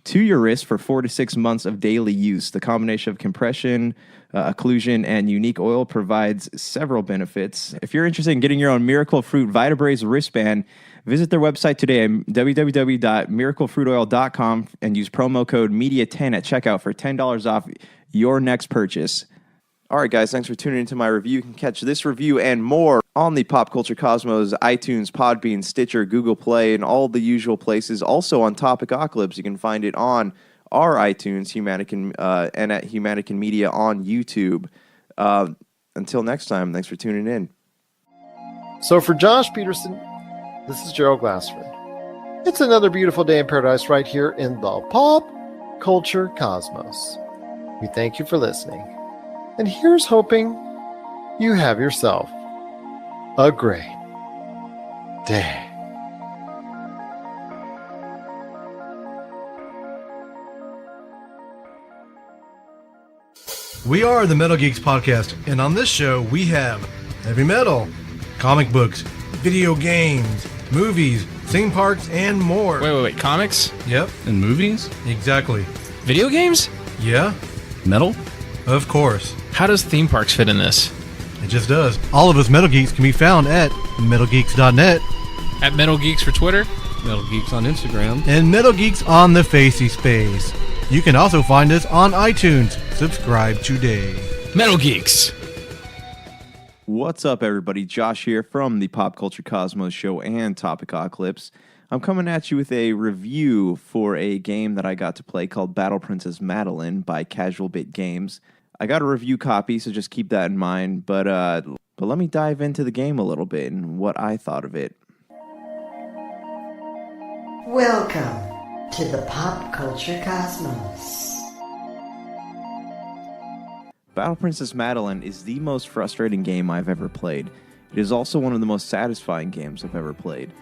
to your wrist for 4 to 6 months of daily use. The combination of compression, occlusion, and unique oil provides several benefits. If you're interested in getting your own Miracle Fruit Vitabrace wristband, visit their website today at www.miraclefruitoil.com and use promo code MEDIA10 at checkout for $10 off your next purchase. All right, guys, thanks for tuning into my review. You can catch this review and more on the Pop Culture Cosmos, iTunes, Podbean, Stitcher, Google Play, and all the usual places. Also on Topicocalypse, you can find it on our iTunes, Humanican, and at Humanican Media on YouTube. Until next time, thanks for tuning in. So for Josh Peterson, this is Gerald Glassford. It's another beautiful day in paradise right here in the Pop Culture Cosmos. We thank you for listening. And here's hoping you have yourself a great day. We are the Metal Geeks podcast, and on this show we have heavy metal, comic books, video games, movies, theme parks, and more. Wait, comics? Yep. And movies? Exactly. Video games? Yeah. Metal? Of course. How does theme parks fit in this? It just does. All of us Metal Geeks can be found at MetalGeeks.net. At Metal Geeks for Twitter? Metal Geeks on Instagram. And Metal Geeks on the Facey Space. You can also find us on iTunes. Subscribe today. Metal Geeks! What's up, everybody? Josh here from the Pop Culture Cosmos show and Topicocalypse. I'm coming at you with a review for a game that I got to play called Battle Princess Madelyn by Casual Bit Games. I got a review copy, so just keep that in mind, but let me dive into the game a little bit and what I thought of it. Welcome to the Pop Culture Cosmos. Battle Princess Madelyn is the most frustrating game I've ever played. It is also one of the most satisfying games I've ever played.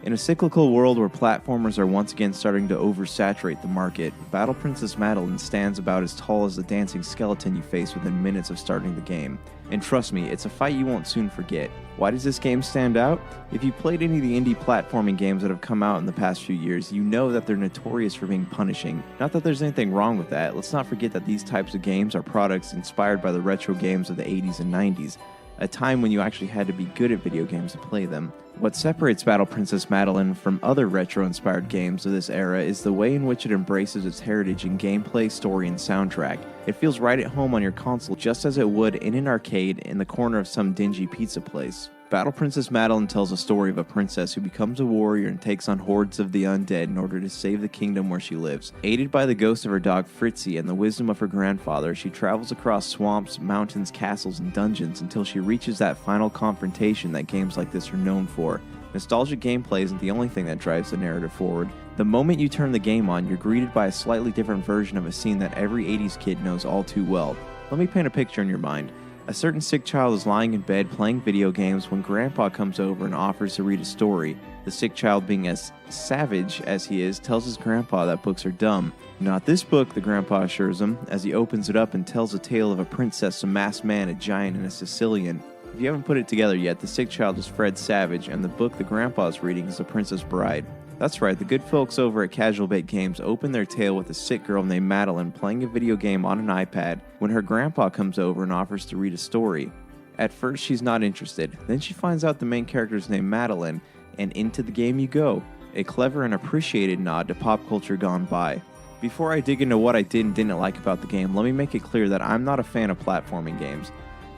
In a cyclical world where platformers are once again starting to oversaturate the market, Battle Princess Madelyn stands about as tall as the dancing skeleton you face within minutes of starting the game. And trust me, it's a fight you won't soon forget. Why does this game stand out? If you've played any of the indie platforming games that have come out in the past few years, you know that they're notorious for being punishing. Not that there's anything wrong with that, let's not forget that these types of games are products inspired by the retro games of the 80s and 90s. A time when you actually had to be good at video games to play them. What separates Battle Princess Madelyn from other retro-inspired games of this era is the way in which it embraces its heritage in gameplay, story, and soundtrack. It feels right at home on your console just as it would in an arcade in the corner of some dingy pizza place. Battle Princess Madelyn tells a story of a princess who becomes a warrior and takes on hordes of the undead in order to save the kingdom where she lives. Aided by the ghost of her dog Fritzy and the wisdom of her grandfather, she travels across swamps, mountains, castles, and dungeons until she reaches that final confrontation that games like this are known for. Nostalgic gameplay isn't the only thing that drives the narrative forward. The moment you turn the game on, you're greeted by a slightly different version of a scene that every 80s kid knows all too well. Let me paint a picture in your mind. A certain sick child is lying in bed playing video games when Grandpa comes over and offers to read a story. The sick child, being as savage as he is, tells his grandpa that books are dumb. Not this book, the grandpa assures him, as he opens it up and tells a tale of a princess, a masked man, a giant, and a Sicilian. If you haven't put it together yet, the sick child is Fred Savage, and the book the grandpa is reading is The Princess Bride. That's right, the good folks over at Casual Bait Games open their tale with a sick girl named Madelyn playing a video game on an iPad when her grandpa comes over and offers to read a story. At first, she's not interested. Then she finds out the main character is named Madelyn, and into the game you go. A clever and appreciated nod to pop culture gone by. Before I dig into what I did and didn't like about the game, let me make it clear that I'm not a fan of platforming games.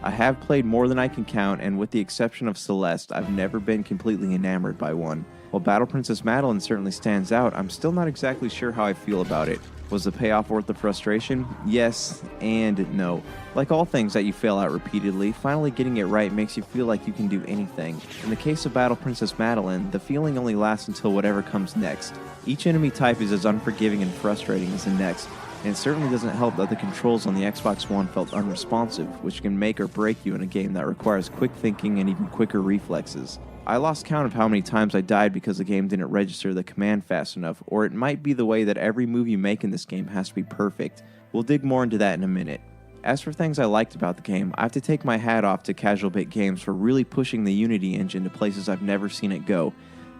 I have played more than I can count, and with the exception of Celeste, I've never been completely enamored by one. While Battle Princess Madelyn certainly stands out, I'm still not exactly sure how I feel about it. Was the payoff worth the frustration? Yes and no. Like all things that you fail at repeatedly, finally getting it right makes you feel like you can do anything. In the case of Battle Princess Madelyn, the feeling only lasts until whatever comes next. Each enemy type is as unforgiving and frustrating as the next, and it certainly doesn't help that the controls on the Xbox One felt unresponsive, which can make or break you in a game that requires quick thinking and even quicker reflexes. I lost count of how many times I died because the game didn't register the command fast enough, or it might be the way that every move you make in this game has to be perfect. We'll dig more into that in a minute. As for things I liked about the game, I have to take my hat off to Casual Bit Games for really pushing the Unity engine to places I've never seen it go.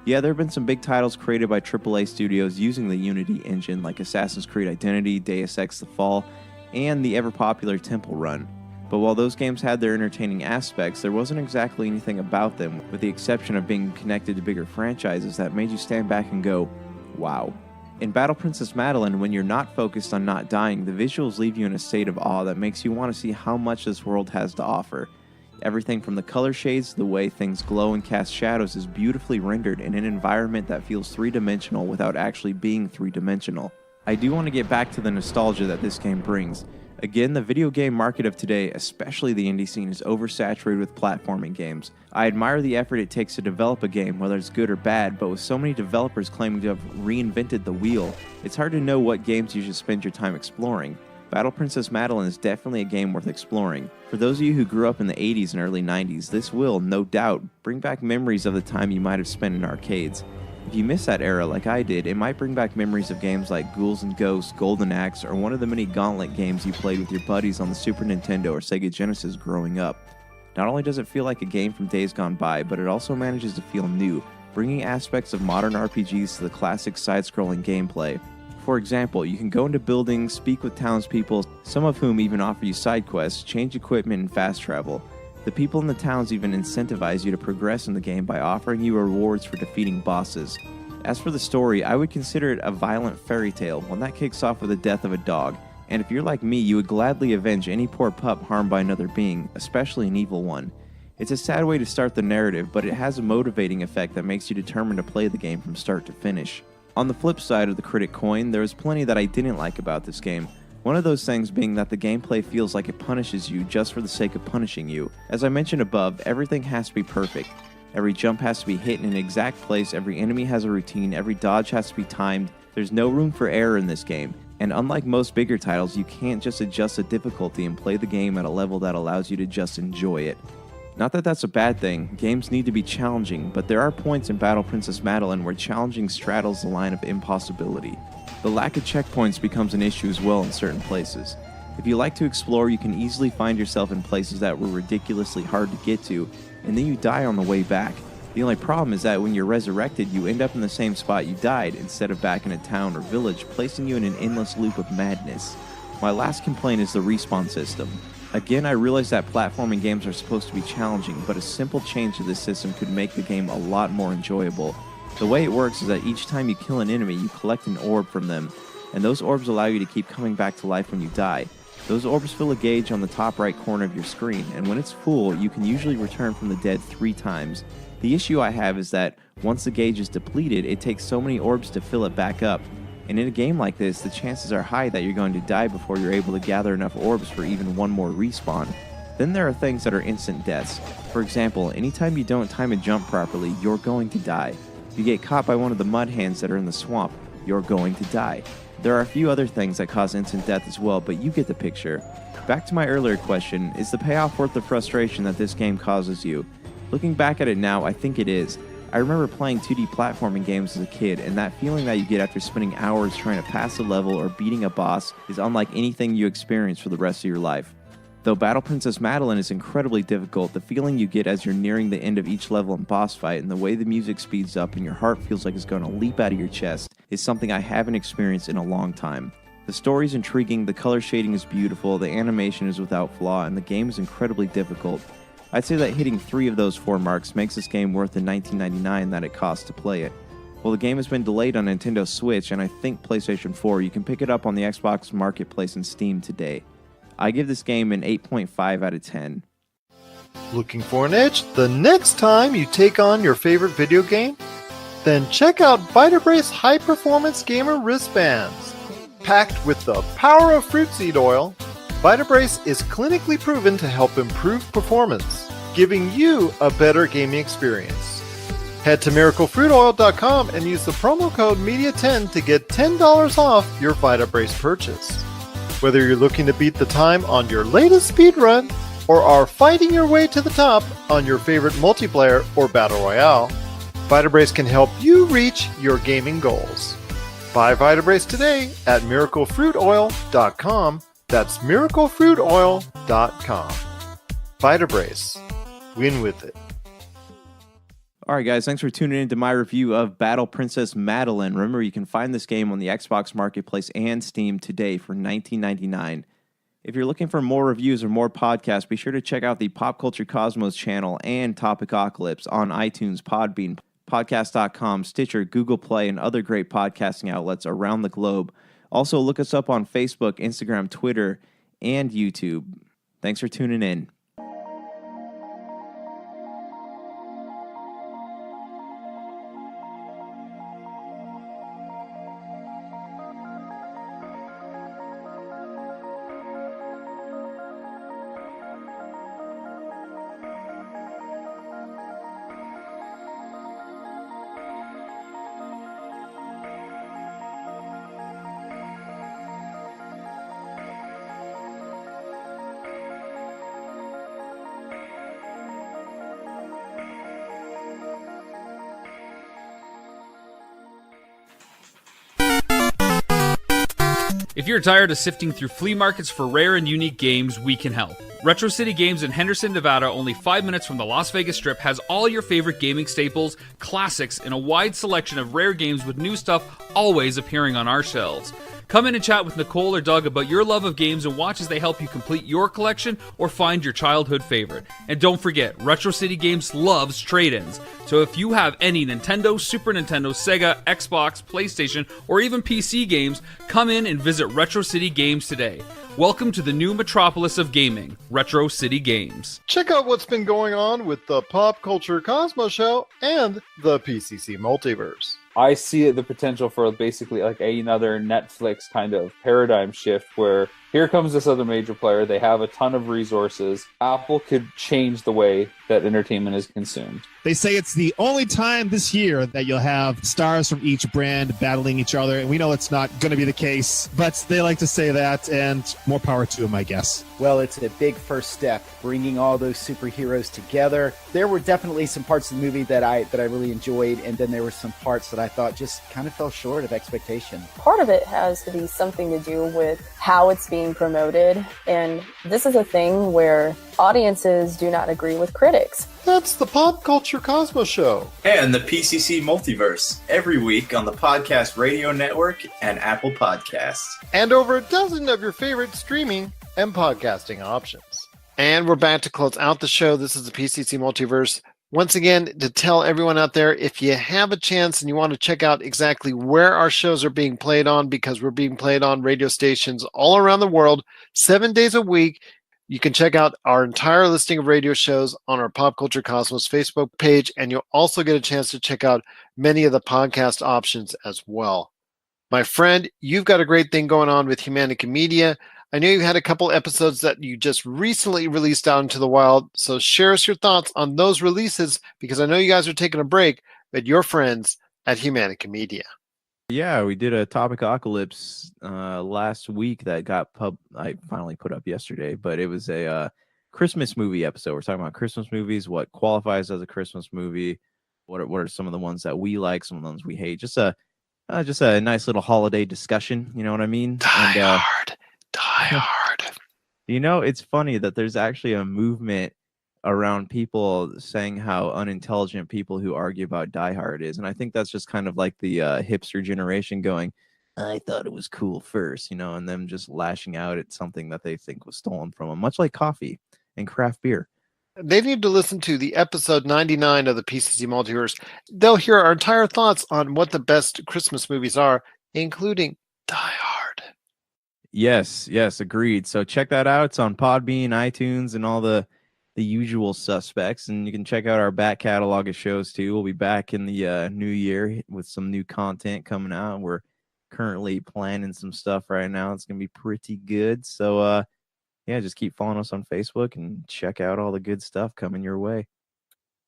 Yeah, there have been some big titles created by AAA studios using the Unity engine like Assassin's Creed Identity, Deus Ex The Fall, and the ever-popular Temple Run. But while those games had their entertaining aspects, there wasn't exactly anything about them, with the exception of being connected to bigger franchises that made you stand back and go, wow. In Battle Princess Madelyn, when you're not focused on not dying, the visuals leave you in a state of awe that makes you want to see how much this world has to offer. Everything from the color shades to the way things glow and cast shadows is beautifully rendered in an environment that feels three-dimensional without actually being three-dimensional. I do want to get back to the nostalgia that this game brings. Again, the video game market of today, especially the indie scene, is oversaturated with platforming games. I admire the effort it takes to develop a game, whether it's good or bad, but with so many developers claiming to have reinvented the wheel, it's hard to know what games you should spend your time exploring. Battle Princess Madelyn is definitely a game worth exploring. For those of you who grew up in the 80s and early 90s, this will, no doubt, bring back memories of the time you might have spent in arcades. If you miss that era like I did, it might bring back memories of games like Ghouls and Ghosts, Golden Axe, or one of the many Gauntlet games you played with your buddies on the Super Nintendo or Sega Genesis growing up. Not only does it feel like a game from days gone by, but it also manages to feel new, bringing aspects of modern RPGs to the classic side-scrolling gameplay. For example, you can go into buildings, speak with townspeople, some of whom even offer you side quests, change equipment, and fast travel. The people in the towns even incentivize you to progress in the game by offering you rewards for defeating bosses. As for the story, I would consider it a violent fairy tale, one that kicks off with the death of a dog. And if you're like me, you would gladly avenge any poor pup harmed by another being, especially an evil one. It's a sad way to start the narrative, but it has a motivating effect that makes you determined to play the game from start to finish. On the flip side of the critic coin, there was plenty that I didn't like about this game. One of those things being that the gameplay feels like it punishes you just for the sake of punishing you. As I mentioned above, everything has to be perfect. Every jump has to be hit in an exact place, every enemy has a routine, every dodge has to be timed. There's no room for error in this game. And unlike most bigger titles, you can't just adjust the difficulty and play the game at a level that allows you to just enjoy it. Not that that's a bad thing, games need to be challenging, but there are points in Battle Princess Madelyn where challenging straddles the line of impossibility. The lack of checkpoints becomes an issue as well in certain places. If you like to explore, you can easily find yourself in places that were ridiculously hard to get to, and then you die on the way back. The only problem is that when you're resurrected, you end up in the same spot you died, instead of back in a town or village, placing you in an endless loop of madness. My last complaint is the respawn system. Again, I realize that platforming games are supposed to be challenging, but a simple change to this system could make the game a lot more enjoyable. The way it works is that each time you kill an enemy, you collect an orb from them, and those orbs allow you to keep coming back to life when you die. Those orbs fill a gauge on the top right corner of your screen, and when it's full, you can usually return from the dead 3 times. The issue I have is that once the gauge is depleted, it takes so many orbs to fill it back up. And in a game like this, the chances are high that you're going to die before you're able to gather enough orbs for even one more respawn. Then there are things that are instant deaths. For example, anytime you don't time a jump properly, you're going to die. If you get caught by one of the mud hands that are in the swamp, you're going to die. There are a few other things that cause instant death as well, but you get the picture. Back to my earlier question, is the payoff worth the frustration that this game causes you? Looking back at it now, I think it is. I remember playing 2D platforming games as a kid, and that feeling that you get after spending hours trying to pass a level or beating a boss is unlike anything you experience for the rest of your life. Though Battle Princess Madelyn is incredibly difficult, the feeling you get as you're nearing the end of each level and boss fight and the way the music speeds up and your heart feels like it's going to leap out of your chest is something I haven't experienced in a long time. The story is intriguing, the color shading is beautiful, the animation is without flaw, and the game is incredibly difficult. I'd say that hitting 3 of those 4 marks makes this game worth the $19.99 that it costs to play it. While the game has been delayed on Nintendo Switch and I think PlayStation 4, you can pick it up on the Xbox Marketplace and Steam today. I give this game an 8.5 out of 10. Looking for an edge the next time you take on your favorite video game? Then check out Vitabrace High Performance Gamer Wristbands. Packed with the power of fruit seed oil, Vitabrace is clinically proven to help improve performance, giving you a better gaming experience. Head to miraclefruitoil.com and use the promo code MEDIA10 to get $10 off your Vitabrace purchase. Whether you're looking to beat the time on your latest speedrun or are fighting your way to the top on your favorite multiplayer or battle royale, Vitabrace can help you reach your gaming goals. Buy Vitabrace today at miraclefruitoil.com. That's miraclefruitoil.com. Vitabrace. Win with it. Alright guys, thanks for tuning in to my review of Battle Princess Madelyn. Remember, you can find this game on the Xbox Marketplace and Steam today for $19.99. If you're looking for more reviews or more podcasts, be sure to check out the Pop Culture Cosmos channel and Topicocalypse on iTunes, Podbean, Podcast.com, Stitcher, Google Play, and other great podcasting outlets around the globe. Also, look us up on Facebook, Instagram, Twitter, and YouTube. Thanks for tuning in. If you're tired of sifting through flea markets for rare and unique games, we can help. Retro City Games in Henderson, Nevada, only 5 minutes from the Las Vegas Strip, has all your favorite gaming staples, classics, and a wide selection of rare games with new stuff always appearing on our shelves. Come in and chat with Nicole or Doug about your love of games and watch as they help you complete your collection or find your childhood favorite. And don't forget, Retro City Games loves trade-ins. So if you have any Nintendo, Super Nintendo, Sega, Xbox, PlayStation, or even PC games, come in and visit Retro City Games today. Welcome to the new metropolis of gaming, Retro City Games. Check out what's been going on with the Pop Culture Cosmos Show and the PCC Multiverse. I see the potential for basically like another Netflix kind of paradigm shift where here comes this other major player. They have a ton of resources. Apple could change the way that entertainment is consumed. They say it's the only time this year that you'll have stars from each brand battling each other, and we know it's not going to be the case, but they like to say that, and more power to them, I guess. Well, it's a big first step, bringing all those superheroes together. There were definitely some parts of the movie that I really enjoyed, and then there were some parts that I thought just kind of fell short of expectation. Part of it has to be something to do with how it's being promoted, and this is a thing where audiences do not agree with critics. That's the Pop Culture Cosmos Show. And the PCC Multiverse, every week on the Podcast Radio Network and Apple Podcasts. And over a dozen of your favorite streaming and podcasting options. And we're back to close out the show. This is the PCC Multiverse. Once again, to tell everyone out there, if you have a chance and you want to check out exactly where our shows are being played on, because we're being played on radio stations all around the world, 7 days a week, you can check out our entire listing of radio shows on our Pop Culture Cosmos Facebook page, and you'll also get a chance to check out many of the podcast options as well. My friend, you've got a great thing going on with Humanica Media. I know you had a couple episodes that you just recently released out into the wild, so share us your thoughts on those releases, because I know you guys are taking a break, but your friends at Humanica Media. Yeah, we did a Topicocalypse last week that got I finally put up yesterday, but it was a Christmas movie episode. We're talking about Christmas movies, what qualifies as a Christmas movie, what are some of the ones that we like, some of the ones we hate. Just a nice little holiday discussion, you know what I mean? Die hard. You know, it's funny that there's actually a movement around people saying how unintelligent people who argue about Die Hard is. And I think that's just kind of like the hipster generation going, I thought it was cool first, you know, and them just lashing out at something that they think was stolen from them, much like coffee and craft beer. They need to listen to the episode 99 of the PCC Multiverse. They'll hear our entire thoughts on what the best Christmas movies are, including Die Hard. Yes, agreed. So check that out. It's on Podbean, iTunes, and all the usual suspects. And you can check out our back catalog of shows, too. We'll be back in the new year with some new content coming out. We're currently planning some stuff right now. It's going to be pretty good. So, yeah, just keep following us on Facebook and check out all the good stuff coming your way.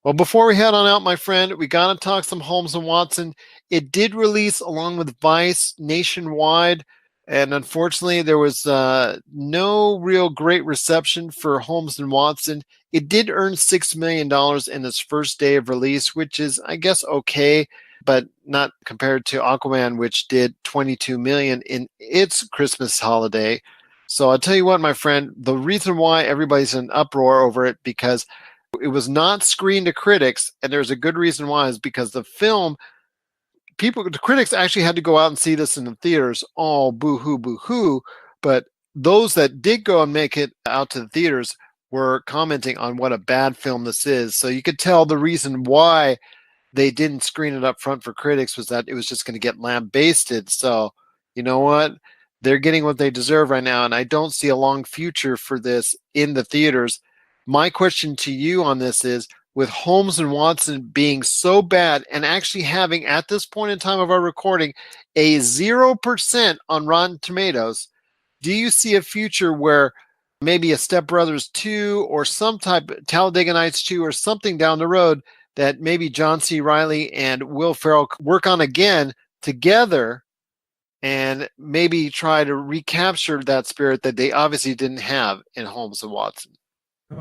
Well, before we head on out, my friend, we got to talk some Holmes and Watson. It did release along with Vice nationwide, and unfortunately, there was no real great reception for Holmes and Watson. It did earn $6 million in its first day of release, which is, I guess, okay, but not compared to Aquaman, which did $22 million in its Christmas holiday. So I'll tell you what, my friend, the reason why everybody's in uproar over it, because it was not screened to critics, and there's a good reason why, is because the film, the critics actually had to go out and see this in the theaters. Oh, boo-hoo, boo-hoo. But those that did go and make it out to the theaters were commenting on what a bad film this is. So you could tell the reason why they didn't screen it up front for critics was that it was just going to get lambasted. So you know what? They're getting what they deserve right now, and I don't see a long future for this in the theaters. My question to you on this is, with Holmes and Watson being so bad and actually having, at this point in time of our recording, a 0% on Rotten Tomatoes, do you see a future where maybe a Step Brothers 2 or some type of Talladega Nights 2 or something down the road that maybe John C. Reilly and Will Ferrell work on again together and maybe try to recapture that spirit that they obviously didn't have in Holmes and Watson?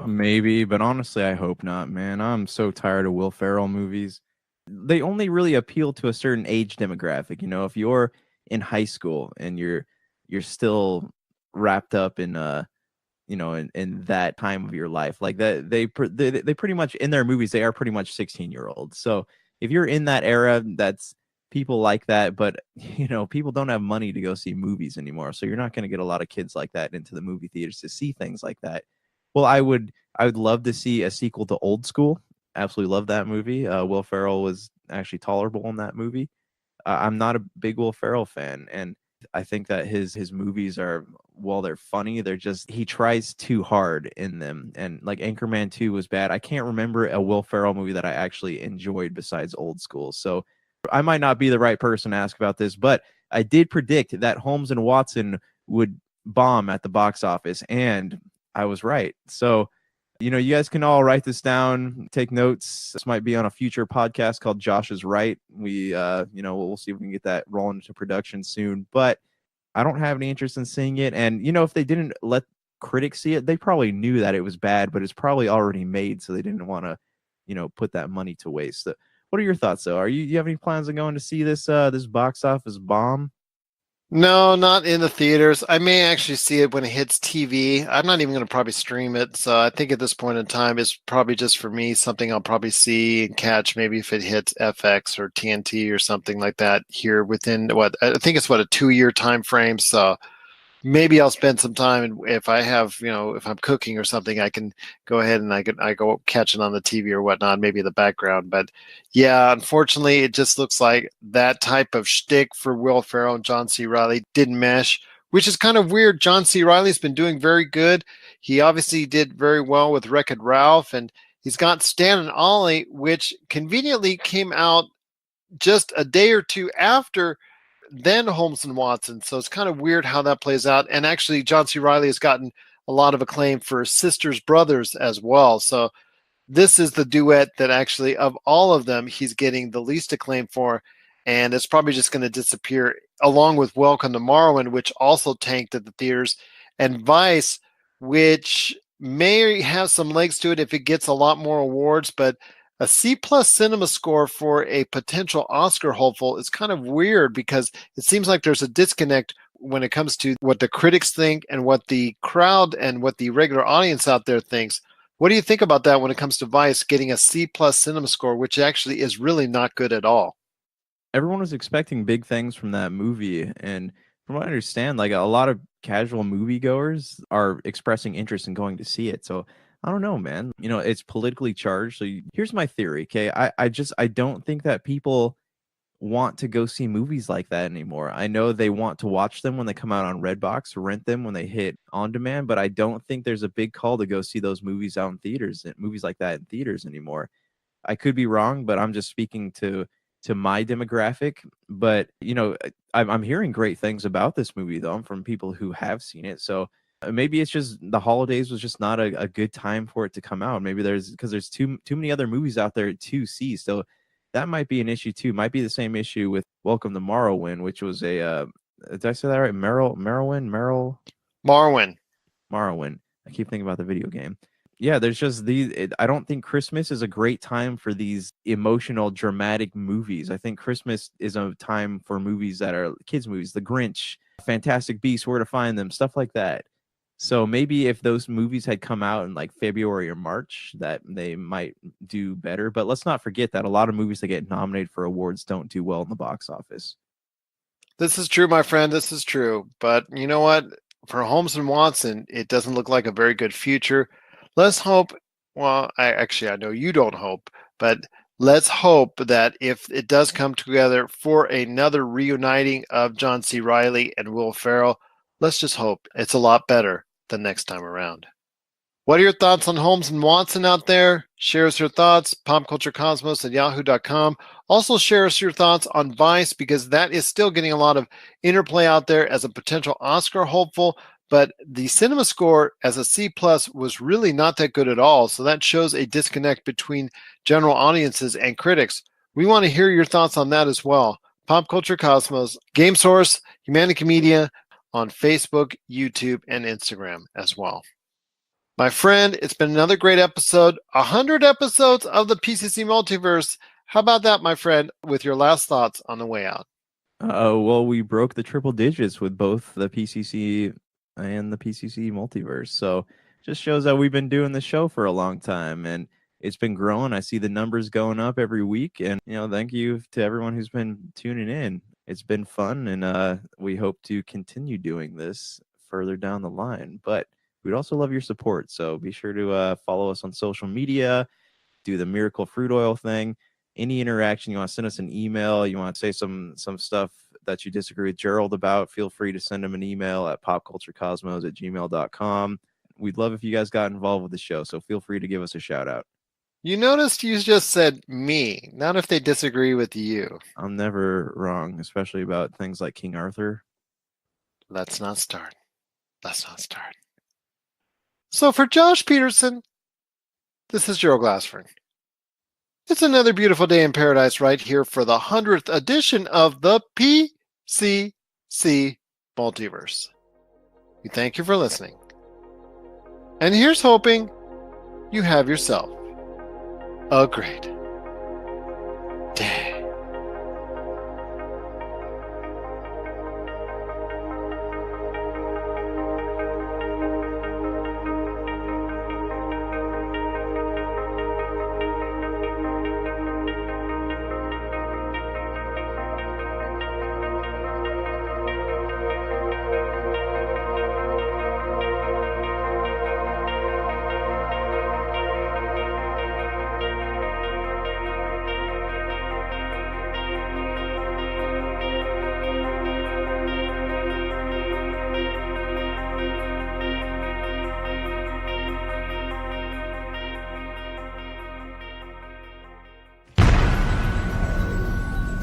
Maybe, but honestly, I hope not, man. I'm so tired of Will Ferrell movies. They only really appeal to a certain age demographic. You know, if you're in high school and you're still wrapped up in in that time of your life, like that, they pretty much in their movies they are pretty much 16-year-olds. So if you're in that era, that's people like that, but people don't have money to go see movies anymore, so you're not going to get a lot of kids like that into the movie theaters to see things like that. Well, I would love to see a sequel to Old School. Absolutely love that movie. Will Ferrell was actually tolerable in that movie. I'm not a big Will Ferrell fan, and I think that his movies are, while they're funny, he tries too hard in them. And like Anchorman 2 was bad. I can't remember a Will Ferrell movie that I actually enjoyed besides Old School. So I might not be the right person to ask about this, but I did predict that Holmes and Watson would bomb at the box office, and I was right. So, you guys can all write this down, take notes. This might be on a future podcast called Josh is Right. We'll see if we can get that rolling into production soon, but I don't have any interest in seeing it. And, if they didn't let critics see it, they probably knew that it was bad, but it's probably already made, so they didn't want to, put that money to waste. What are your thoughts, though? You have any plans on going to see this box office bomb? No, not in the theaters. I may actually see it when it hits TV. I'm not even going to probably stream it. So I think at this point in time, it's probably just for me something I'll probably see and catch maybe if it hits FX or TNT or something like that here within I think it's a 2-year time frame. So maybe I'll spend some time, and if I have, if I'm cooking or something, I can go ahead and I go catch it on the TV or whatnot, maybe in the background. But yeah, unfortunately, it just looks like that type of shtick for Will Ferrell and John C. Reilly didn't mesh, which is kind of weird. John C. Reilly's been doing very good. He obviously did very well with Wreck-It Ralph, and he's got Stan and Ollie, which conveniently came out just a day or two after then Holmes and Watson. So it's kind of weird how that plays out. And actually, John C. Reilly has gotten a lot of acclaim for Sisters Brothers as well. So this is the duet that actually, of all of them, he's getting the least acclaim for. And it's probably just going to disappear along with Welcome to Morrowind, which also tanked at the theaters, and Vice, which may have some legs to it if it gets a lot more awards, but a C+ cinema score for a potential Oscar hopeful is kind of weird, because it seems like there's a disconnect when it comes to what the critics think and what the crowd and what the regular audience out there thinks. What do you think about that when it comes to Vice getting a C+ cinema score, which actually is really not good at all? Everyone was expecting big things from that movie, and from what I understand, like a lot of casual moviegoers are expressing interest in going to see it. So I don't know, man. It's politically charged. So here's my theory. Okay. I don't think that people want to go see movies like that anymore. I know they want to watch them when they come out on Redbox or rent them when they hit on demand, but I don't think there's a big call to go see those movies out in theaters, movies like that in theaters anymore. I could be wrong, but I'm just speaking to my demographic. But, I'm hearing great things about this movie, though, from people who have seen it. So maybe it's just the holidays was just not a good time for it to come out. Maybe there's too many other movies out there to see. So that might be an issue too. Might be the same issue with Welcome to Morrowind, which was a did I say that right? Morrowind. I keep thinking about the video game. Yeah, there's just I don't think Christmas is a great time for these emotional, dramatic movies. I think Christmas is a time for movies that are kids' movies. The Grinch, Fantastic Beasts, Where to Find Them, stuff like that. So maybe if those movies had come out in like February or March, that they might do better. But let's not forget that a lot of movies that get nominated for awards don't do well in the box office. This is true, my friend. This is true. But you know what? For Holmes and Watson, it doesn't look like a very good future. Let's hope. Well, I know you don't hope, but let's hope that if it does come together for another reuniting of John C. Reilly and Will Ferrell, let's just hope it's a lot better the next time around. What are your thoughts on Holmes and Watson out there? Share us your thoughts, popculturecosmos@yahoo.com. Also share us your thoughts on Vice, because that is still getting a lot of interplay out there as a potential Oscar hopeful, but the cinema score as a C+ was really not that good at all. So that shows a disconnect between general audiences and critics. We want to hear your thoughts on that as well. Pop Culture Cosmos, Game Source, Humanity Media on Facebook, YouTube, and Instagram as well. My friend, it's been another great episode. 100 episodes of the PCC Multiverse. How about that, my friend, with your last thoughts on the way out? Well, we broke the triple digits with both the PCC and the PCC Multiverse. So just shows that we've been doing the show for a long time. And it's been growing. I see the numbers going up every week, and thank you to everyone who's been tuning in. It's been fun, and we hope to continue doing this further down the line. But we'd also love your support, so be sure to follow us on social media, do the Miracle Fruit Oil thing. Any interaction, you want to send us an email, you want to say some stuff that you disagree with Gerald about, feel free to send him an email at popculturecosmos@gmail.com. We'd love if you guys got involved with the show, so feel free to give us a shout out. You noticed you just said me, not if they disagree with you. I'm never wrong, especially about things like King Arthur. Let's not start. So for Josh Peterson, this is Gerald Glassford. It's another beautiful day in paradise right here for the 100th edition of the PCC Multiverse. We thank you for listening. And here's hoping you have yourself a great day.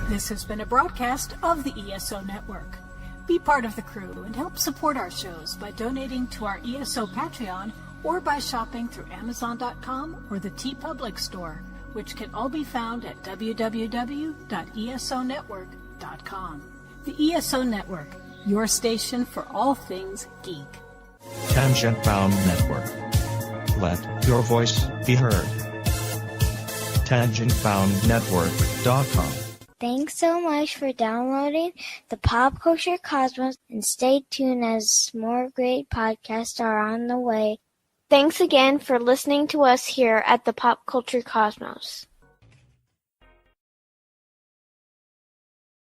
This has been a broadcast of the ESO Network. Be part of the crew and help support our shows by donating to our ESO Patreon or by shopping through Amazon.com or the TeePublic store, which can all be found at www.esonetwork.com. The ESO Network, your station for all things geek. Tangent Bound Network. Let your voice be heard. TangentBoundNetwork.com. Thanks so much for downloading the Pop Culture Cosmos, and stay tuned as more great podcasts are on the way. Thanks again for listening to us here at the Pop Culture Cosmos.